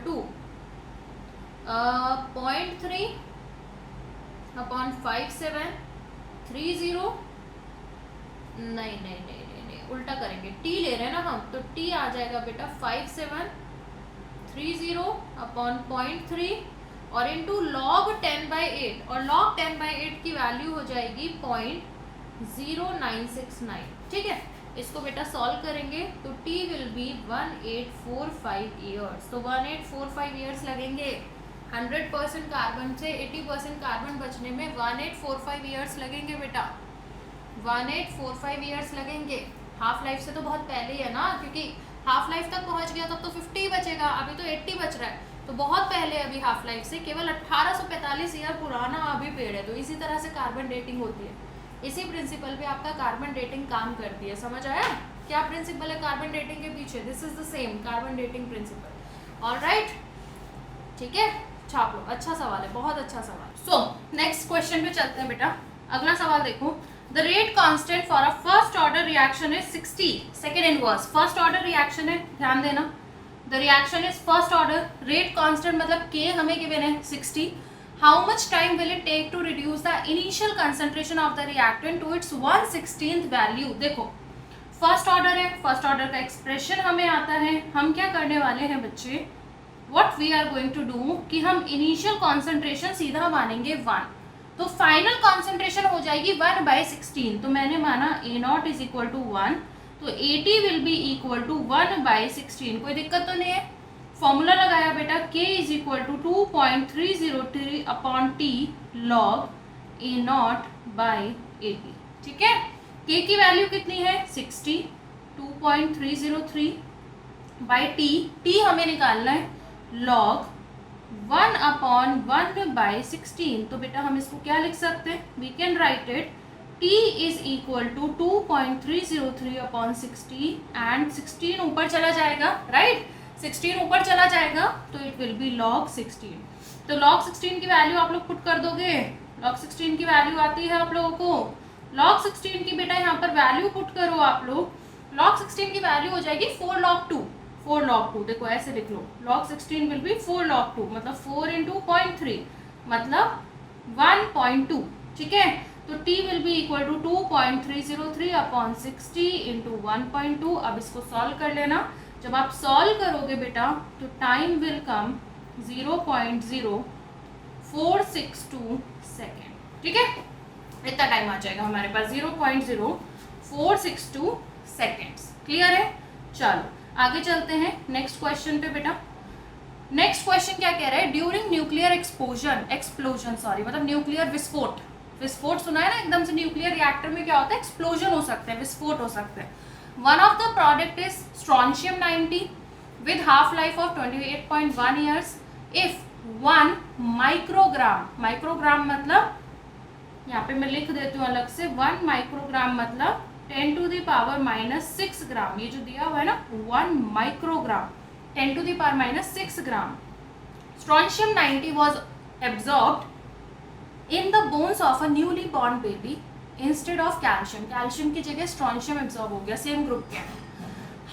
Speaker 1: to 0.3 upon 5730, नहीं, उल्टा करेंगे, टी ले रहे हैं ना हम, तो टी आ जाएगा बेटा 5730 अपॉन 0.3 और इंटू log 10/8, और log 10/8 की वैल्यू हो जाएगी 0.0969। ठीक है, इसको बेटा सॉल्व करेंगे तो t विल बी 1845 ईयर्स। तो 1845 ईयर्स लगेंगे। 100% कार्बन से 80% कार्बन बचने में 1845 ईयर्स लगेंगे बेटा, 1845 ईयर्स लगेंगे। हाफ लाइफ से तो बहुत पहले ही है ना, क्योंकि हाफ लाइफ तक पहुंच गया तब तो 50 बचेगा, अभी तो 80 बच रहा है, तो बहुत पहले अभी हाफ लाइफ से, केवल 1845 ईयर पुराना अभी पेड़ है। तो इसी तरह से कार्बन डेटिंग होती है, इसी प्रिंसिपल पे आपका कार्बन डेटिंग काम करती है। समझ आया क्या प्रिंसिपल है कार्बन डेटिंग के पीछे? This is the same carbon dating principle. Alright, ठीक है, छाप लो। अच्छा सवाल है, बहुत अच्छा सवाल। सो नेक्स्ट क्वेश्चन पे चलते हैं बेटा। अगला सवाल देखो, the rate constant for a first order reaction is 60, second inverse first order reaction है, ध्यान देना। The reaction is first order, rate constant मतलब के हमें गिवन है 60। How much time will it take to reduce the initial concentration of the reactant to its 1/16 value. देखो फर्स्ट ऑर्डर है, फर्स्ट ऑर्डर का एक्सप्रेशन हमें आता है। हम क्या करने वाले हैं बच्चे, what we are going to do कि हम इनिशियल कॉन्सेंट्रेशन सीधा मानेंगे 1, तो फाइनल कॉन्सेंट्रेशन हो जाएगी 1/16। तो मैंने माना A0 इज इक्वल टू 1, तो AT will be equal to 1/16। कोई दिक्कत तो नहीं है। फॉर्मूला लगाया बेटा, K is equal to 2.303 upon T log A0/AT। ठीक है, K की वैल्यू कितनी है 60, 2.303 बाई T हमें निकालना है लॉग 1/1/16। तो बेटा हम इसको क्या लिख सकते हैं, we can write it T is equal to 2.303 upon 60 and 16 ऊपर चला जाएगा, राइट 16 ऊपर चला जाएगा तो इट विल बी log 16। तो log 16 की वैल्यू आप लोग पुट कर दोगे, log 16 की वैल्यू आती है आप लोगों को, log 16 की बेटा यहाँ पर वैल्यू पुट करो आप लोग, log 16 की वैल्यू हो जाएगी 4 log 2, 4 log 2, देखो ऐसे लिख लो, log 16 विल बी 4 log 2 मतलब 4 इंटू 0.3 मतलब 1.2। ठीक है, तो t will be equal to 2.303 upon 60 into 1.2। अब इसको सॉल्व कर लेना। जब आप सॉल्व करोगे बेटा तो टाइम विल कम 0.0462 सेकेंड। ठीक है, इतना टाइम आ जाएगा हमारे पास 0.0462 सेकेंड्स। क्लियर है? चलो आगे चलते हैं नेक्स्ट क्वेश्चन पे बेटा। नेक्स्ट क्वेश्चन क्या कह रहा है, ड्यूरिंग न्यूक्लियर एक्सप्लोजन मतलब न्यूक्लियर विस्फोट, विस्फोट सुना है ना, एकदम से न्यूक्लियर रिएक्टर में क्या होता है, एक्सप्लोजन हो सकते हैं, विस्फोट हो सकते हैं। One of the product is strontium 90 with half life of 28.1 years if 1 microgram मतलब यहाँ पे मैं लिख देती हूँ अलग से, 1 माइक्रोग्राम मतलब 10 to the power -6 ग्राम, ये जो दिया हुआ है ना 1 microgram 10 to the power -6 gram. Strontium 90 was absorbed in the bones of a newly born baby instead of calcium, calcium की जगह स्ट्रॉन्शियम एब्जॉर्ब हो गया, सेम ग्रुप के।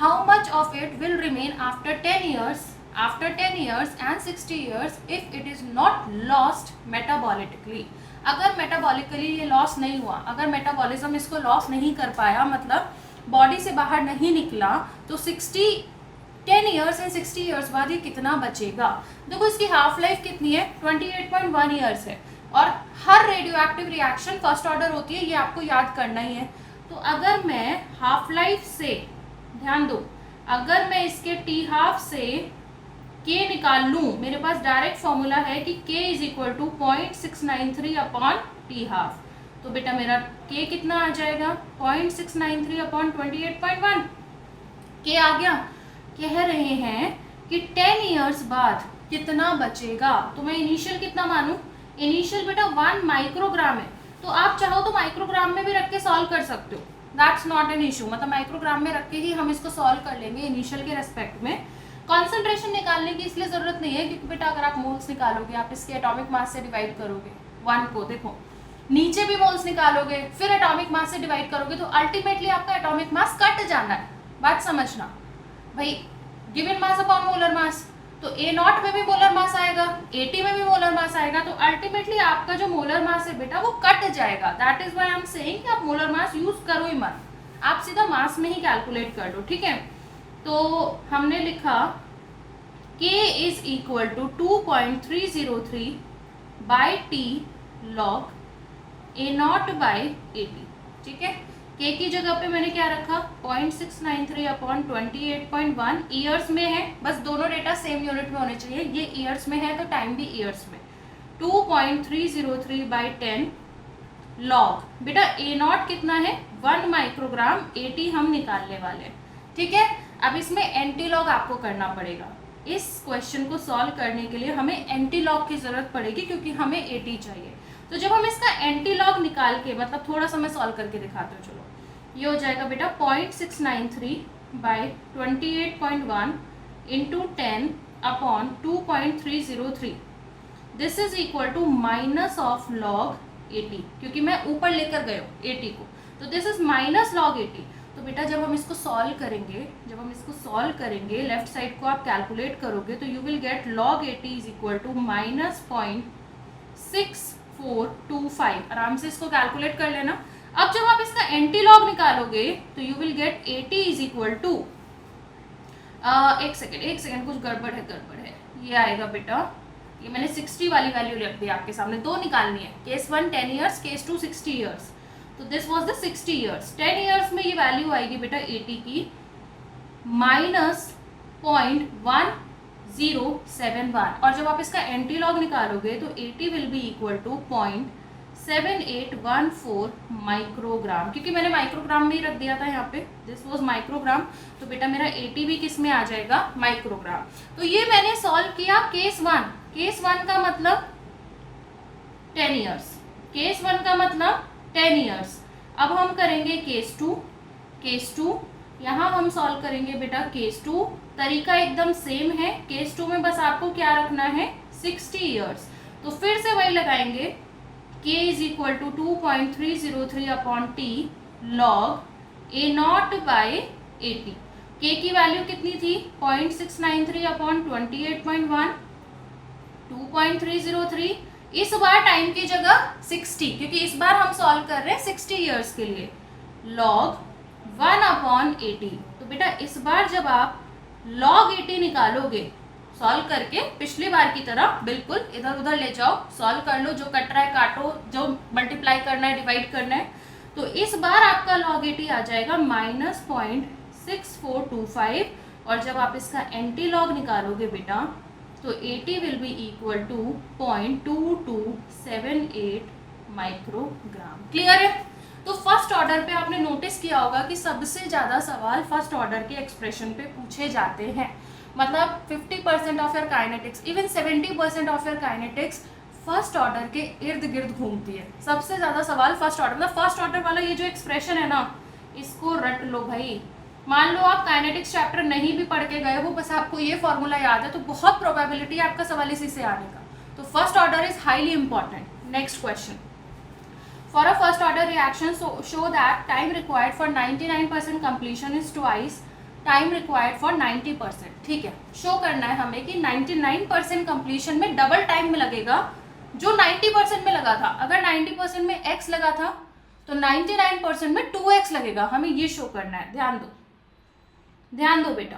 Speaker 1: How much of it will remain after 10 years and 60 years if it is not lost metabolically। अगर मेटाबॉलिकली ये लॉस नहीं हुआ, अगर मेटाबॉलिज्म इसको लॉस नहीं कर पाया, मतलब बॉडी से बाहर नहीं निकला, तो 10 years एंड 60 years बाद ये कितना बचेगा। देखो इसकी हाफ लाइफ कितनी है, 28.1 years है, और हर radioactive reaction first order होती है, ये आपको याद करना ही है। तो अगर मैं हाफ लाइफ से, ध्यान दो, अगर मैं इसके टी हाफ से K निकाल लूँ, मेरे पास डायरेक्ट फॉर्मूला है कि K is equal to 0.693 upon T half. तो बेटा मेरा K कितना आ जाएगा, 0.693 अपॉन 28.1। K आ गया। कह रहे हैं कि 10 years बाद कितना बचेगा, तो मैं इनिशियल कितना मानूं, इनिशियल बेटा 1 माइक्रोग्राम है, तो आप चाहो तो माइक्रोग्राम में भी रख के सॉल्व कर सकते हो, दैट्स नॉट एन इशू, मतलब माइक्रोग्राम में रख के ही हम इसको सॉल्व कर लेंगे इनिशियल के रेस्पेक्ट में। कॉन्सेंट्रेशन निकालने की इसलिए ज़रूरत नहीं है क्योंकि बेटा अगर आप मोल्स निकालोगे, आप इसके एटॉमिक मास से डिवाइड करोगे 1 को, देखो नीचे भी मोल्स निकालोगे फिर एटॉमिक मास से डिवाइड करोगे, तो अल्टीमेटली आपका एटॉमिक मास कट जाना है। बात समझना भाई, given mass upon molar mass, तो A0 में भी मोलर मास आएगा, AT में भी मोलर मास आएगा, तो अल्टीमेटली आपका जो मोलर मास है बेटा वो कट जाएगा। That is why I am saying कि आप मोलर मास यूज करो ही मत, आप सीधा मास में ही कैलकुलेट कर लो, ठीक है। तो हमने लिखा K is equal to 2.303 by T log A0 by AT, ठीक है। K की जगह पे मैंने क्या रखा 0.693 अपॉन 28.1 ईयर्स में है, बस दोनों डेटा सेम यूनिट में होने चाहिए, ये ईयर्स में है तो टाइम भी ईयर्स में। 2.303 बाई 10 लॉग बेटा A0 कितना है 1 माइक्रोग्राम, AT हम निकालने वाले हैं, ठीक है। अब इसमें एंटी लॉग आपको करना पड़ेगा। इस क्वेश्चन को सॉल्व करने के लिए हमें एंटी लॉग की जरूरत पड़ेगी क्योंकि हमें AT चाहिए। तो जब हम इसका एंटी लॉग निकाल के, मतलब थोड़ा सा मैं सॉल्व करके दिखाती हूँ, चलो। ये हो जाएगा बेटा 0.693 by 28.1 into 10 upon 2.303, this is equal to minus of log 80, क्योंकि मैं ऊपर लेकर गए हूँ 80 को, तो दिस इज माइनस लॉग 80। तो बेटा जब हम इसको सॉल्व करेंगे, लेफ्ट साइड को आप कैलकुलेट करोगे तो you will get log 80 is equal to minus 0.6425। आराम से इसको कैलकुलेट कर लेना। अब जब आप इसका एंटी लॉग निकालोगे तो you will get 80 is equal to, एक सेकेंड कुछ गड़बड़ है, ये आएगा बेटा, ये मैंने 60 वाली वैल्यू रख दी आपके सामने, दो निकालनी है, केस 1 10 ईयर्स, केस 2 60 ईयर्स, तो this was the 60 years. 10 years में ये वैल्यू आएगी बेटा 80 की माइनस 0.1071, और जब आप इसका एंटी लॉग निकालोगे तो 80 will be equal to 0.7814 microgram, क्योंकि मैंने माइक्रोग्राम में ही रख दिया था यहाँ पे, दिस वाज माइक्रोग्राम, तो बेटा मेरा 80 भी किस में आ जाएगा माइक्रोग्राम। तो ये मैंने सॉल्व किया केस 1 का मतलब 10 ईयर्स, केस 1 का मतलब 10 ईयर्स। अब हम करेंगे केस 2, यहाँ हम सॉल्व करेंगे बेटा केस 2, तरीका एकदम सेम है, केस 2 में बस आपको क्या रखना है 60 ईयर्स, तो फिर से वही लगाएंगे K is equal to 2.303 upon T log A0 by 80। K की वैल्यू कितनी थी 0.693 अपॉन 28.1, 2.303, इस बार टाइम की जगह 60, क्योंकि इस बार हम सॉल्व कर रहे हैं 60 ईयर्स के लिए, लॉग 1 अपॉन 80। तो बेटा इस बार जब आप लॉग 80 निकालोगे सॉल्व करके, पिछली बार की तरह बिल्कुल इधर उधर ले जाओ, सॉल्व कर लो, जो कट रहा है काटो, जो मल्टीप्लाई करना है डिवाइड करना है, तो इस बार आपका log 80 आ जाएगा माइनस 0.6425, और जब आप इसका एंटी लॉग निकालोगे बेटा तो 80 will be equal to 0.2278 microgram. Clear है? तो फर्स्ट ऑर्डर पे आपने नोटिस किया होगा कि सबसे ज़्यादा सवाल फर्स्ट ऑर्डर के एक्सप्रेशन पे पूछे जाते हैं, मतलब 50% of your kinetics, even 70% of your kinetics first order के इर्द गिर्द घूमती है। सबसे ज़्यादा सवाल फर्स्ट ऑर्डर, मतलब फर्स्ट ऑर्डर वाला ये जो एक्सप्रेशन है ना, इसको रट लो भाई। मान लो आप काइनेटिक्स चैप्टर नहीं भी पढ़ के गए हो, बस आपको ये फॉर्मूला याद है, तो बहुत प्रोबेबिलिटी है आपका सवाल इसी से आने का। तो first order is highly important. Next question, for a first order reaction show that time required for 99% completion is twice time required for 90%। ठीक है, शो करना है हमें कि 99% कंप्लीशन में डबल टाइम में लगेगा जो 90% में लगा था। अगर 90% में x लगा था तो 99% में 2x लगेगा, हमें ये शो करना है। ध्यान दो बेटा,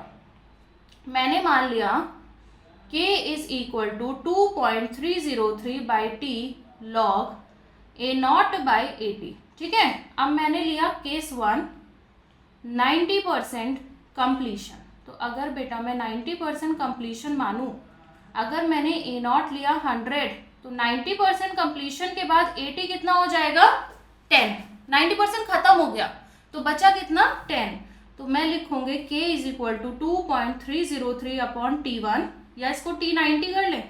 Speaker 1: मैंने मान लिया k is equal to 2.303 by T log A0 by 80। ठीक है, अब मैंने लिया केस 1 90% कंप्लीशन। तो अगर बेटा मैं 90% कंप्लीशन मानूं, अगर मैंने A0 लिया 100 तो 90% कंप्लीशन के बाद 80 कितना हो जाएगा 10। 90% खत्म हो गया तो बचा कितना 10। तो मैं लिखूंगी k is equal to 2.303 upon T1, या इसको T90 कर लें।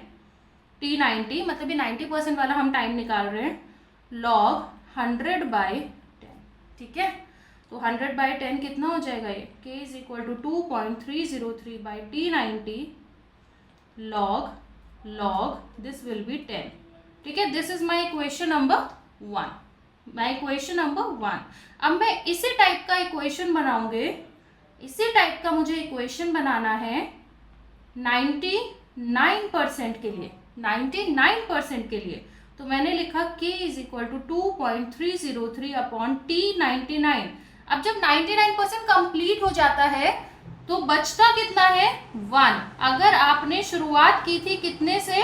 Speaker 1: T90 मतलब ये 90% वाला हम टाइम निकाल रहे हैं, लॉग 100 बाई 10। ठीक है, तो 100 बाई 10 कितना हो जाएगा ये, k is equal to 2.303 by T90 log this will be 10। ठीक है, this is my equation number 1। अब मैं इसी टाइप का इक्वेशन बनाऊंगे, इसी टाइप का मुझे इक्वेशन बनाना है 90 99% के लिए, 99% के लिए, तो मैंने लिखा k is equal to 2.303 upon T99। अब जब 99% कंप्लीट हो जाता है तो बचता कितना है 1। अगर आपने शुरुआत की थी कितने से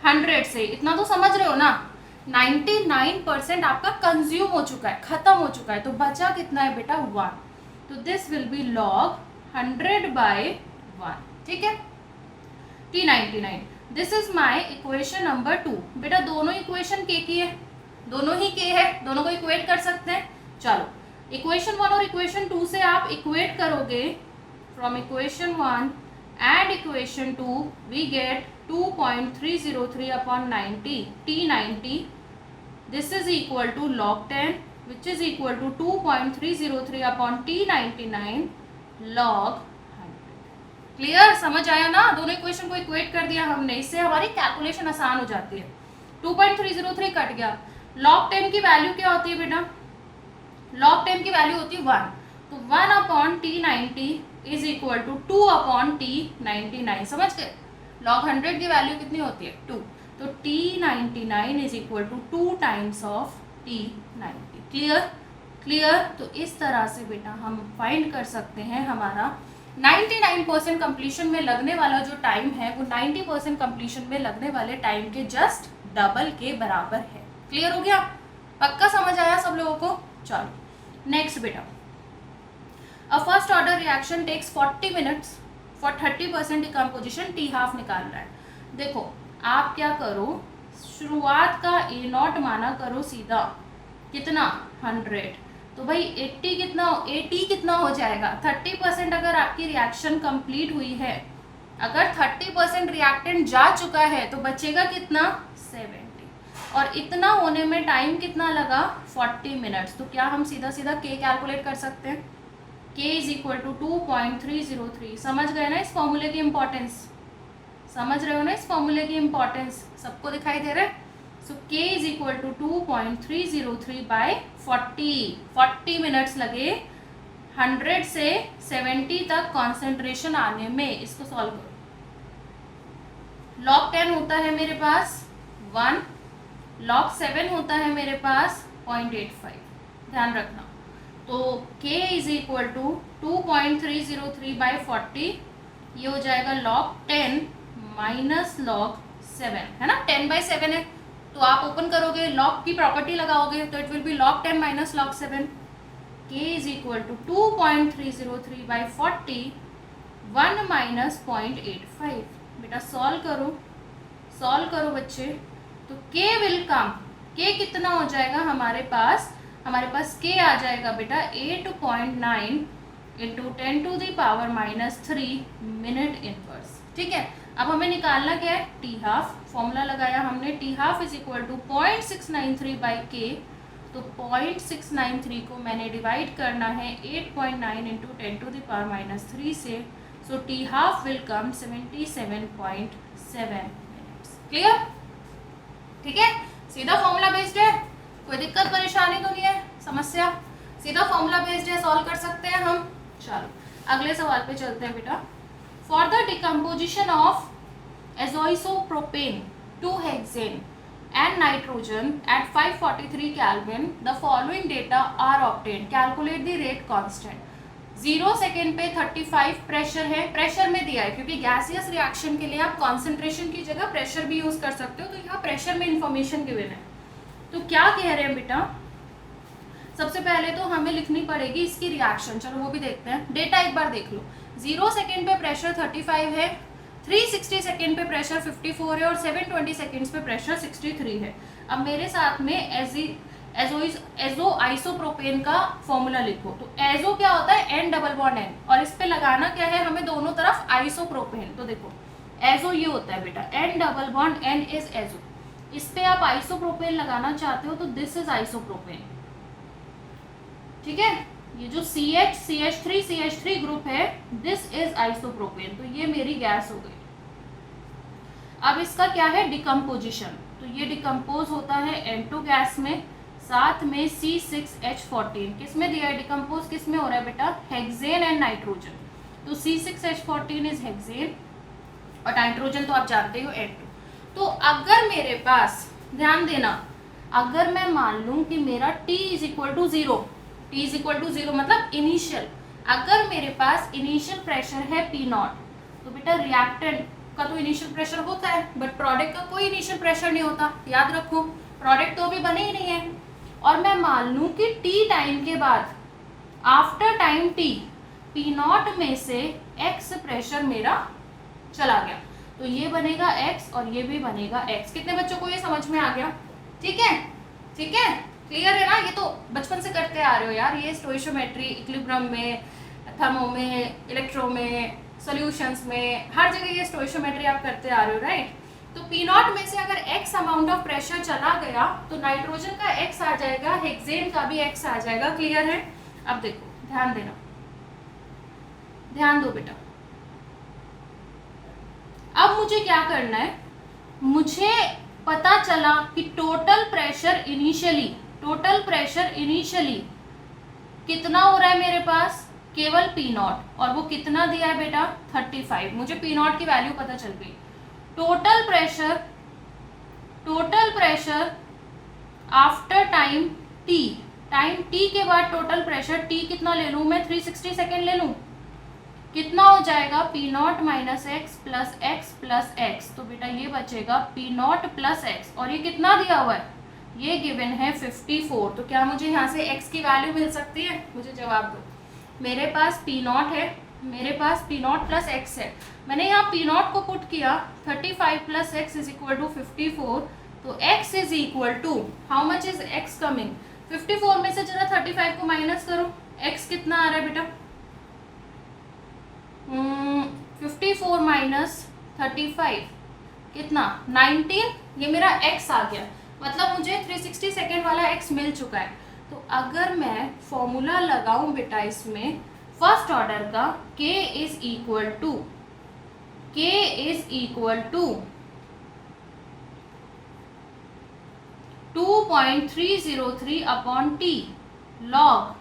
Speaker 1: 100 से, इतना तो समझ रहे हो ना, 99% आपका कंज्यूम हो चुका है, खत्म हो चुका है, तो बचा कितना है बेटा 1। तो दिस विल बी log 100/1, ठीक है। T99, this is my equation number 2। बेटा दोनों इक्वेशन के की है, दोनों ही के है, दोनों को इक्वेट कर सकते हैं। चलो इक्वेशन 1 और इक्वेशन 2 से आप इक्वेट करोगे, from equation 1 and equation 2 we get 2.303 upon 90 T90, this is equal to log 10 which is equal to 2.303 upon T99 log 100। Clear, समझ आया ना, दोनों इक्वेशन को इक्वेट कर दिया हमने, इससे हमारी कैलकुलेशन आसान हो जाती है। 2.303 कट गया, log 10 की वैल्यू क्या होती है बेटा, log 10 की वैल्यू होती है 1, तो 1 upon T90 is equal to 2 upon T99, समझ गए। log 100 की वैल्यू कितनी होती है 2, तो T99 is equal to 2 times of T90। Clear, clear. तो इस तरह से बेटा हम फाइंड कर सकते हैं हमारा 99% कंप्लीशन में लगने वाला जो टाइम है वो 90% कंप्लीशन में लगने वाले टाइम के जस्ट डबल के बराबर है। क्लियर हो गया, पक्का समझ आया सब लोगों को। चलो नेक्स्ट बेटा, a first order reaction takes 40 minutes for 30% decomposition, T half निकालना है। देखो आप क्या करो, शुरुआत का A0 माना करो सीधा, कितना 100, तो भाई 80 कितना हो जाएगा 30%। अगर आपकी रिएक्शन कंप्लीट हुई है, अगर 30% रिएक्टेंट जा चुका है तो बचेगा कितना 70, और इतना होने में टाइम कितना लगा 40 मिनट्स। तो क्या हम सीधा सीधा k कैलकुलेट कर सकते हैं, k इज इक्वल टू 2.303। समझ गए ना इस फॉर्मूले की इंपॉर्टेंस, समझ रहे हो ना इस फॉर्मूले की इंपॉर्टेंस, सबको दिखाई दे रहा है। So k is equal to 2.303/40, 40 minutes लगे 100 से 70 तक कॉन्सेंट्रेशन आने में। इसको सॉल्व करो, log 10 होता है मेरे पास 1, log 7 होता है मेरे पास 0.85, ध्यान रखना। तो k इज इक्वल टू 2.303/40, ये हो जाएगा log 10 माइनस log 7, है ना, 10/7 है, तो आप ओपन करोगे log की प्रॉपर्टी लगाओगे तो it will be log 10 minus log 7। k is equal to 2.303/40, 1 minus 0.85। बेटा सॉल्व करो बच्चे, तो k विल कम, k कितना हो जाएगा हमारे पास k आ जाएगा बेटा 8.9 इंटू 10⁻³ मिनट इनवर्स, ठीक है। अब हमें निकालना क्या है, टी हाफ, फॉर्मूला लगाया हमने, T half is equal to 0.693/k, तो 0.693 को मैंने डिवाइड करना है 8.9 इंटू 10⁻³ से, so T half will come 77.7 minutes. Clear, ठीक है, सीधा फॉर्मूला बेस्ड है, कोई दिक्कत परेशानी तो नहीं है, समस्या सीधा फॉर्मूला बेस्ड है, सॉल्व कर सकते हैं हम। चलो अगले सवाल पे चलते हैं बेटा। For the decomposition of azoisopropane to hexane and nitrogen at 543 Kelvin, the following data are obtained. Calculate the rate constant. 0 second पे 35 प्रेशर है, प्रेशर में दिया है क्योंकि गैसियस रिएक्शन के लिए आप कॉन्सेंट्रेशन की जगह प्रेशर भी यूज कर सकते हो, तो यहाँ प्रेशर में इंफॉर्मेशन गिवन है। तो क्या कह रहे हैं बेटा, सबसे पहले तो हमें लिखनी पड़ेगी इसकी रिएक्शन, चलो वो भी देखते हैं। डेटा एक बार देख लो, 0 सेकेंड पे प्रेशर 35 है, 360 सेकेंड पे प्रेशर 54 है और 720 सेकेंड्स पे प्रेशर 63 है। अब मेरे साथ में एजो आइसोप्रोपेन का फॉर्मूला लिखो। तो एजो क्या होता है, N डबल बॉन्ड N, और इस पे लगाना क्या है हमें दोनों तरफ आइसोप्रोपेन। तो देखो एजो ये होता है बेटा, N double bond N is azo, इस पे आप आइसोप्रोपेन लगाना चाहते हो तो दिस इज आइसोप्रोपेन, ठीक है। ये जो CH3 ग्रुप है दिस इज आइसोप्रोपेन, तो ये मेरी गैस हो गई। अब इसका क्या है डिकम्पोजिशन, तो ये डिकम्पोज होता है N2 गैस में, साथ में C6H14 किस में दिया है डिकम्पोज, किस में हो रहा है बेटा, हेक्सेन एंड नाइट्रोजन। तो C6H14 इज हेक्सेन और नाइट्रोजन तो आप जानते हो N2। तो अगर मेरे पास, ध्यान देना, अगर मैं मान लूँ कि मेरा T is equal to zero, T is equal to zero मतलब इनिशियल, अगर मेरे पास इनिशियल प्रेशर है P नॉट, तो बेटा रिएक्टेंट का तो इनिशियल प्रेशर होता है, बट प्रोडक्ट का कोई इनिशियल प्रेशर नहीं होता, याद रखो, प्रोडक्ट तो अभी बने ही नहीं है। और मैं मान लूँ कि T टाइम के बाद, after time T, P not में से X प्रेशर मेरा चला गया, तो ये बनेगा X और ये भी बनेगा X। कितने बच्चों को ये समझ में आ गया? ठीक है, ठीक है, क्लियर है ना? ये तो बचपन से करते आ रहे हो यार, ये स्टोइशियोमेट्री, इक्विलिब्रियम में, थर्मो में, इलेक्ट्रो में, सॉल्यूशंस में, हर जगह ये स्टोइशियोमेट्री आप करते आ रहे हो, राइट? तो P नॉट में से अगर X अमाउंट ऑफ प्रेशर चला गया तो नाइट्रोजन का X आ जाएगा, हेक्सेन का भी X आ जाएगा। क्लियर है? अब देखो, ध्यान देना, ध्यान दो बेटा। अब मुझे क्या करना है, मुझे पता चला कि टोटल प्रेशर इनिशियली कितना हो रहा है मेरे पास, केवल P नॉट, और वो कितना दिया है बेटा 35। मुझे P नॉट की वैल्यू पता चल गई। Total pressure after time T के बाद टोटल प्रेशर T कितना ले लूँ मैं, 360 सेकेंड ले लूँ, कितना हो जाएगा P not minus x plus x plus x. तो बेटा ये बचेगा P नॉट प्लस एक्स, और ये कितना दिया हुआ है, ये गिवन है 54। तो क्या मुझे यहाँ से x की वैल्यू मिल सकती है? मुझे जवाब दो। मेरे पास P नॉट है, मेरे पास P नॉट प्लस एक्स है, मैंने यहाँ P नॉट को पुट किया, 35 plus x is equal to 54। तो x is equal to, how much is x coming, 54 में से जरा 35 को माइनस करो, x कितना आ रहा है बेटा, 54 माइनस 35 कितना, 19। ये मेरा x आ गया, मतलब मुझे 360 सेकेंड वाला x मिल चुका है। तो अगर मैं फॉर्मूला लगाऊं बेटा इसमें फर्स्ट ऑर्डर का, k is equal to 2.303 upon T log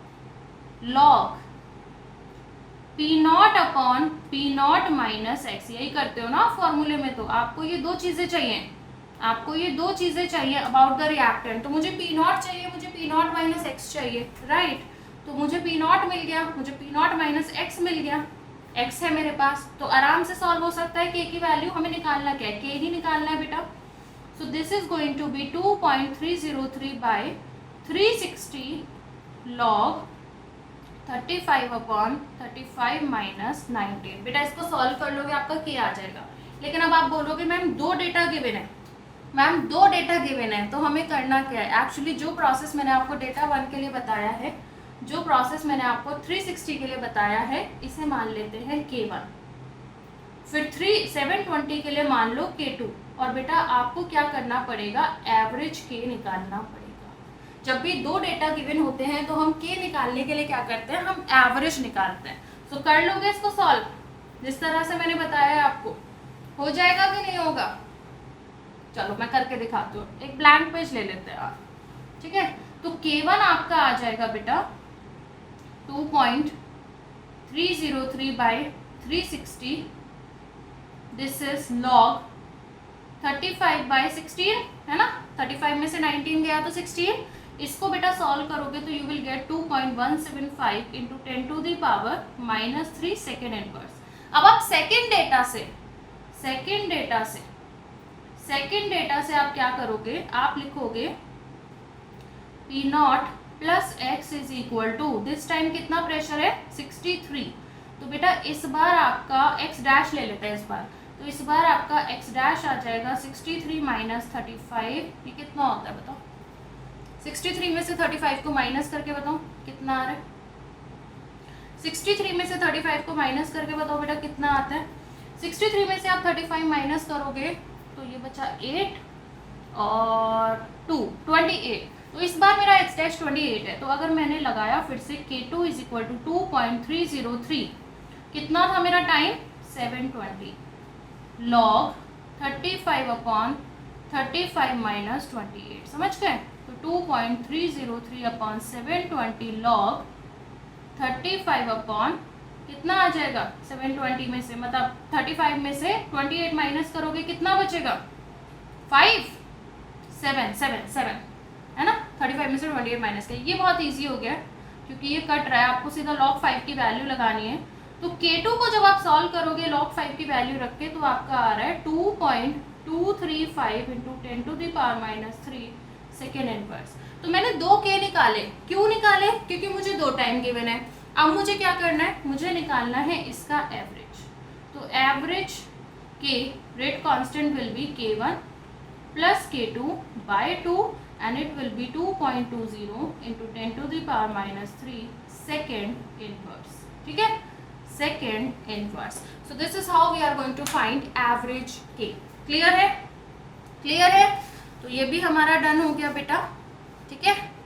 Speaker 1: P not upon P not minus x. यही करते हो ना फॉर्मूले में, तो आपको ये दो चीज़ें चाहिए, अबाउट द रिएक्टेंट। तो मुझे P नॉट चाहिए, मुझे P नॉट माइनस एक्स चाहिए, राइट? तो मुझे P नॉट मिल गया, मुझे P नॉट माइनस एक्स मिल गया, x है मेरे पास, तो आराम से सॉल्व हो सकता है। k की वैल्यू हमें निकालना क्या है, k ही निकालना है बेटा। So this is going to be 2.303 by 360 log 35 upon 35 minus 19। बेटा इसको सॉल्व कर लोगे, आपका k आ जाएगा। लेकिन अब आप बोलोगे मैम दो डेटा गिवन है, तो हमें करना क्या है? एक्चुअली जो प्रोसेस मैंने आपको डेटा 1 के लिए बताया है, जो प्रोसेस मैंने आपको 360 के लिए बताया है, इसे मान लेते हैं K1, फिर 720 के लिए मान लो K2, और बेटा आपको क्या करना पड़ेगा, एवरेज K निकालना पड़ेगा। जब भी दो डेटा गिवन होते हैं तो हम K निकालने के लिए क्या करते हैं, हम एवरेज निकालते हैं। तो कर लोगे इसको सॉल्व जिस तरह से मैंने बताया है आपको, हो जाएगा कि नहीं होगा? चलो मैं करके दिखाती हूँ, एक ब्लैंक पेज ले लेते हैं आप, ठीक है? तो K1 आपका आ जाएगा बेटा 2.303 by 360, this is log 35 by 16, है ना? 35 में से 19 गया तो 16। इसको बेटा सॉल्व करोगे तो you will get 2.175 into 10 to the power minus 3 second inverse. अब आप सेकेंड डेटा से आप क्या करोगे, आप लिखोगे P not plus x is equal to, this time कितना प्रेशर है 63। तो बेटा इस बार आपका x डैश ले लेते हैं इस बार, तो इस बार आपका x डैश आ जाएगा 63 माइनस 35। ये कितना होता है बताओ, 63 में से 35 को माइनस करके बताओ कितना आ रहा है, 63 में से 35 को माइनस करके बताओ बेटा कितना आता है। 63 में से आप 35 माइनस करोगे तो ये बचा 8 और 2 28। तो इस बार मेरा x डैश 28 है। तो अगर मैंने लगाया फिर से K2 इज इक्वल टू 2.303, कितना था मेरा टाइम 720 लॉग 35 अपॉन 35 माइनस 28, समझ गए? तो 2.303 अपॉन 720 लॉग 35 अपॉन कितना आ जाएगा 720 में से, मतलब 35 में से 28 माइनस करोगे कितना बचेगा 5 7 7 7 है ना। 35 में से 28 माइनस का, ये बहुत इजी हो गया क्योंकि ये कट रहा है, आपको सीधा log 5 की वैल्यू लगानी है। तो K2 को जब आप सॉल्व करोगे log 5 की वैल्यू रख के, तो आपका आ रहा है 2.235 इंटू 10⁻³ सेकेंड इनवर्स। तो मैंने 2 K निकाले, क्यों निकाले, क्योंकि मुझे 2 टाइम गिवन है। अब मुझे क्या करना है, मुझे निकालना है इसका एवरेज। तो average K rate constant will be K1 plus K2 by 2 and it will be 2.20 into 10⁻³ second inverse, ठीक है, second inverse. So this is how we are going to find average K. Clear है, क्लियर है। तो ये भी हमारा डन हो गया बेटा, ठीक है।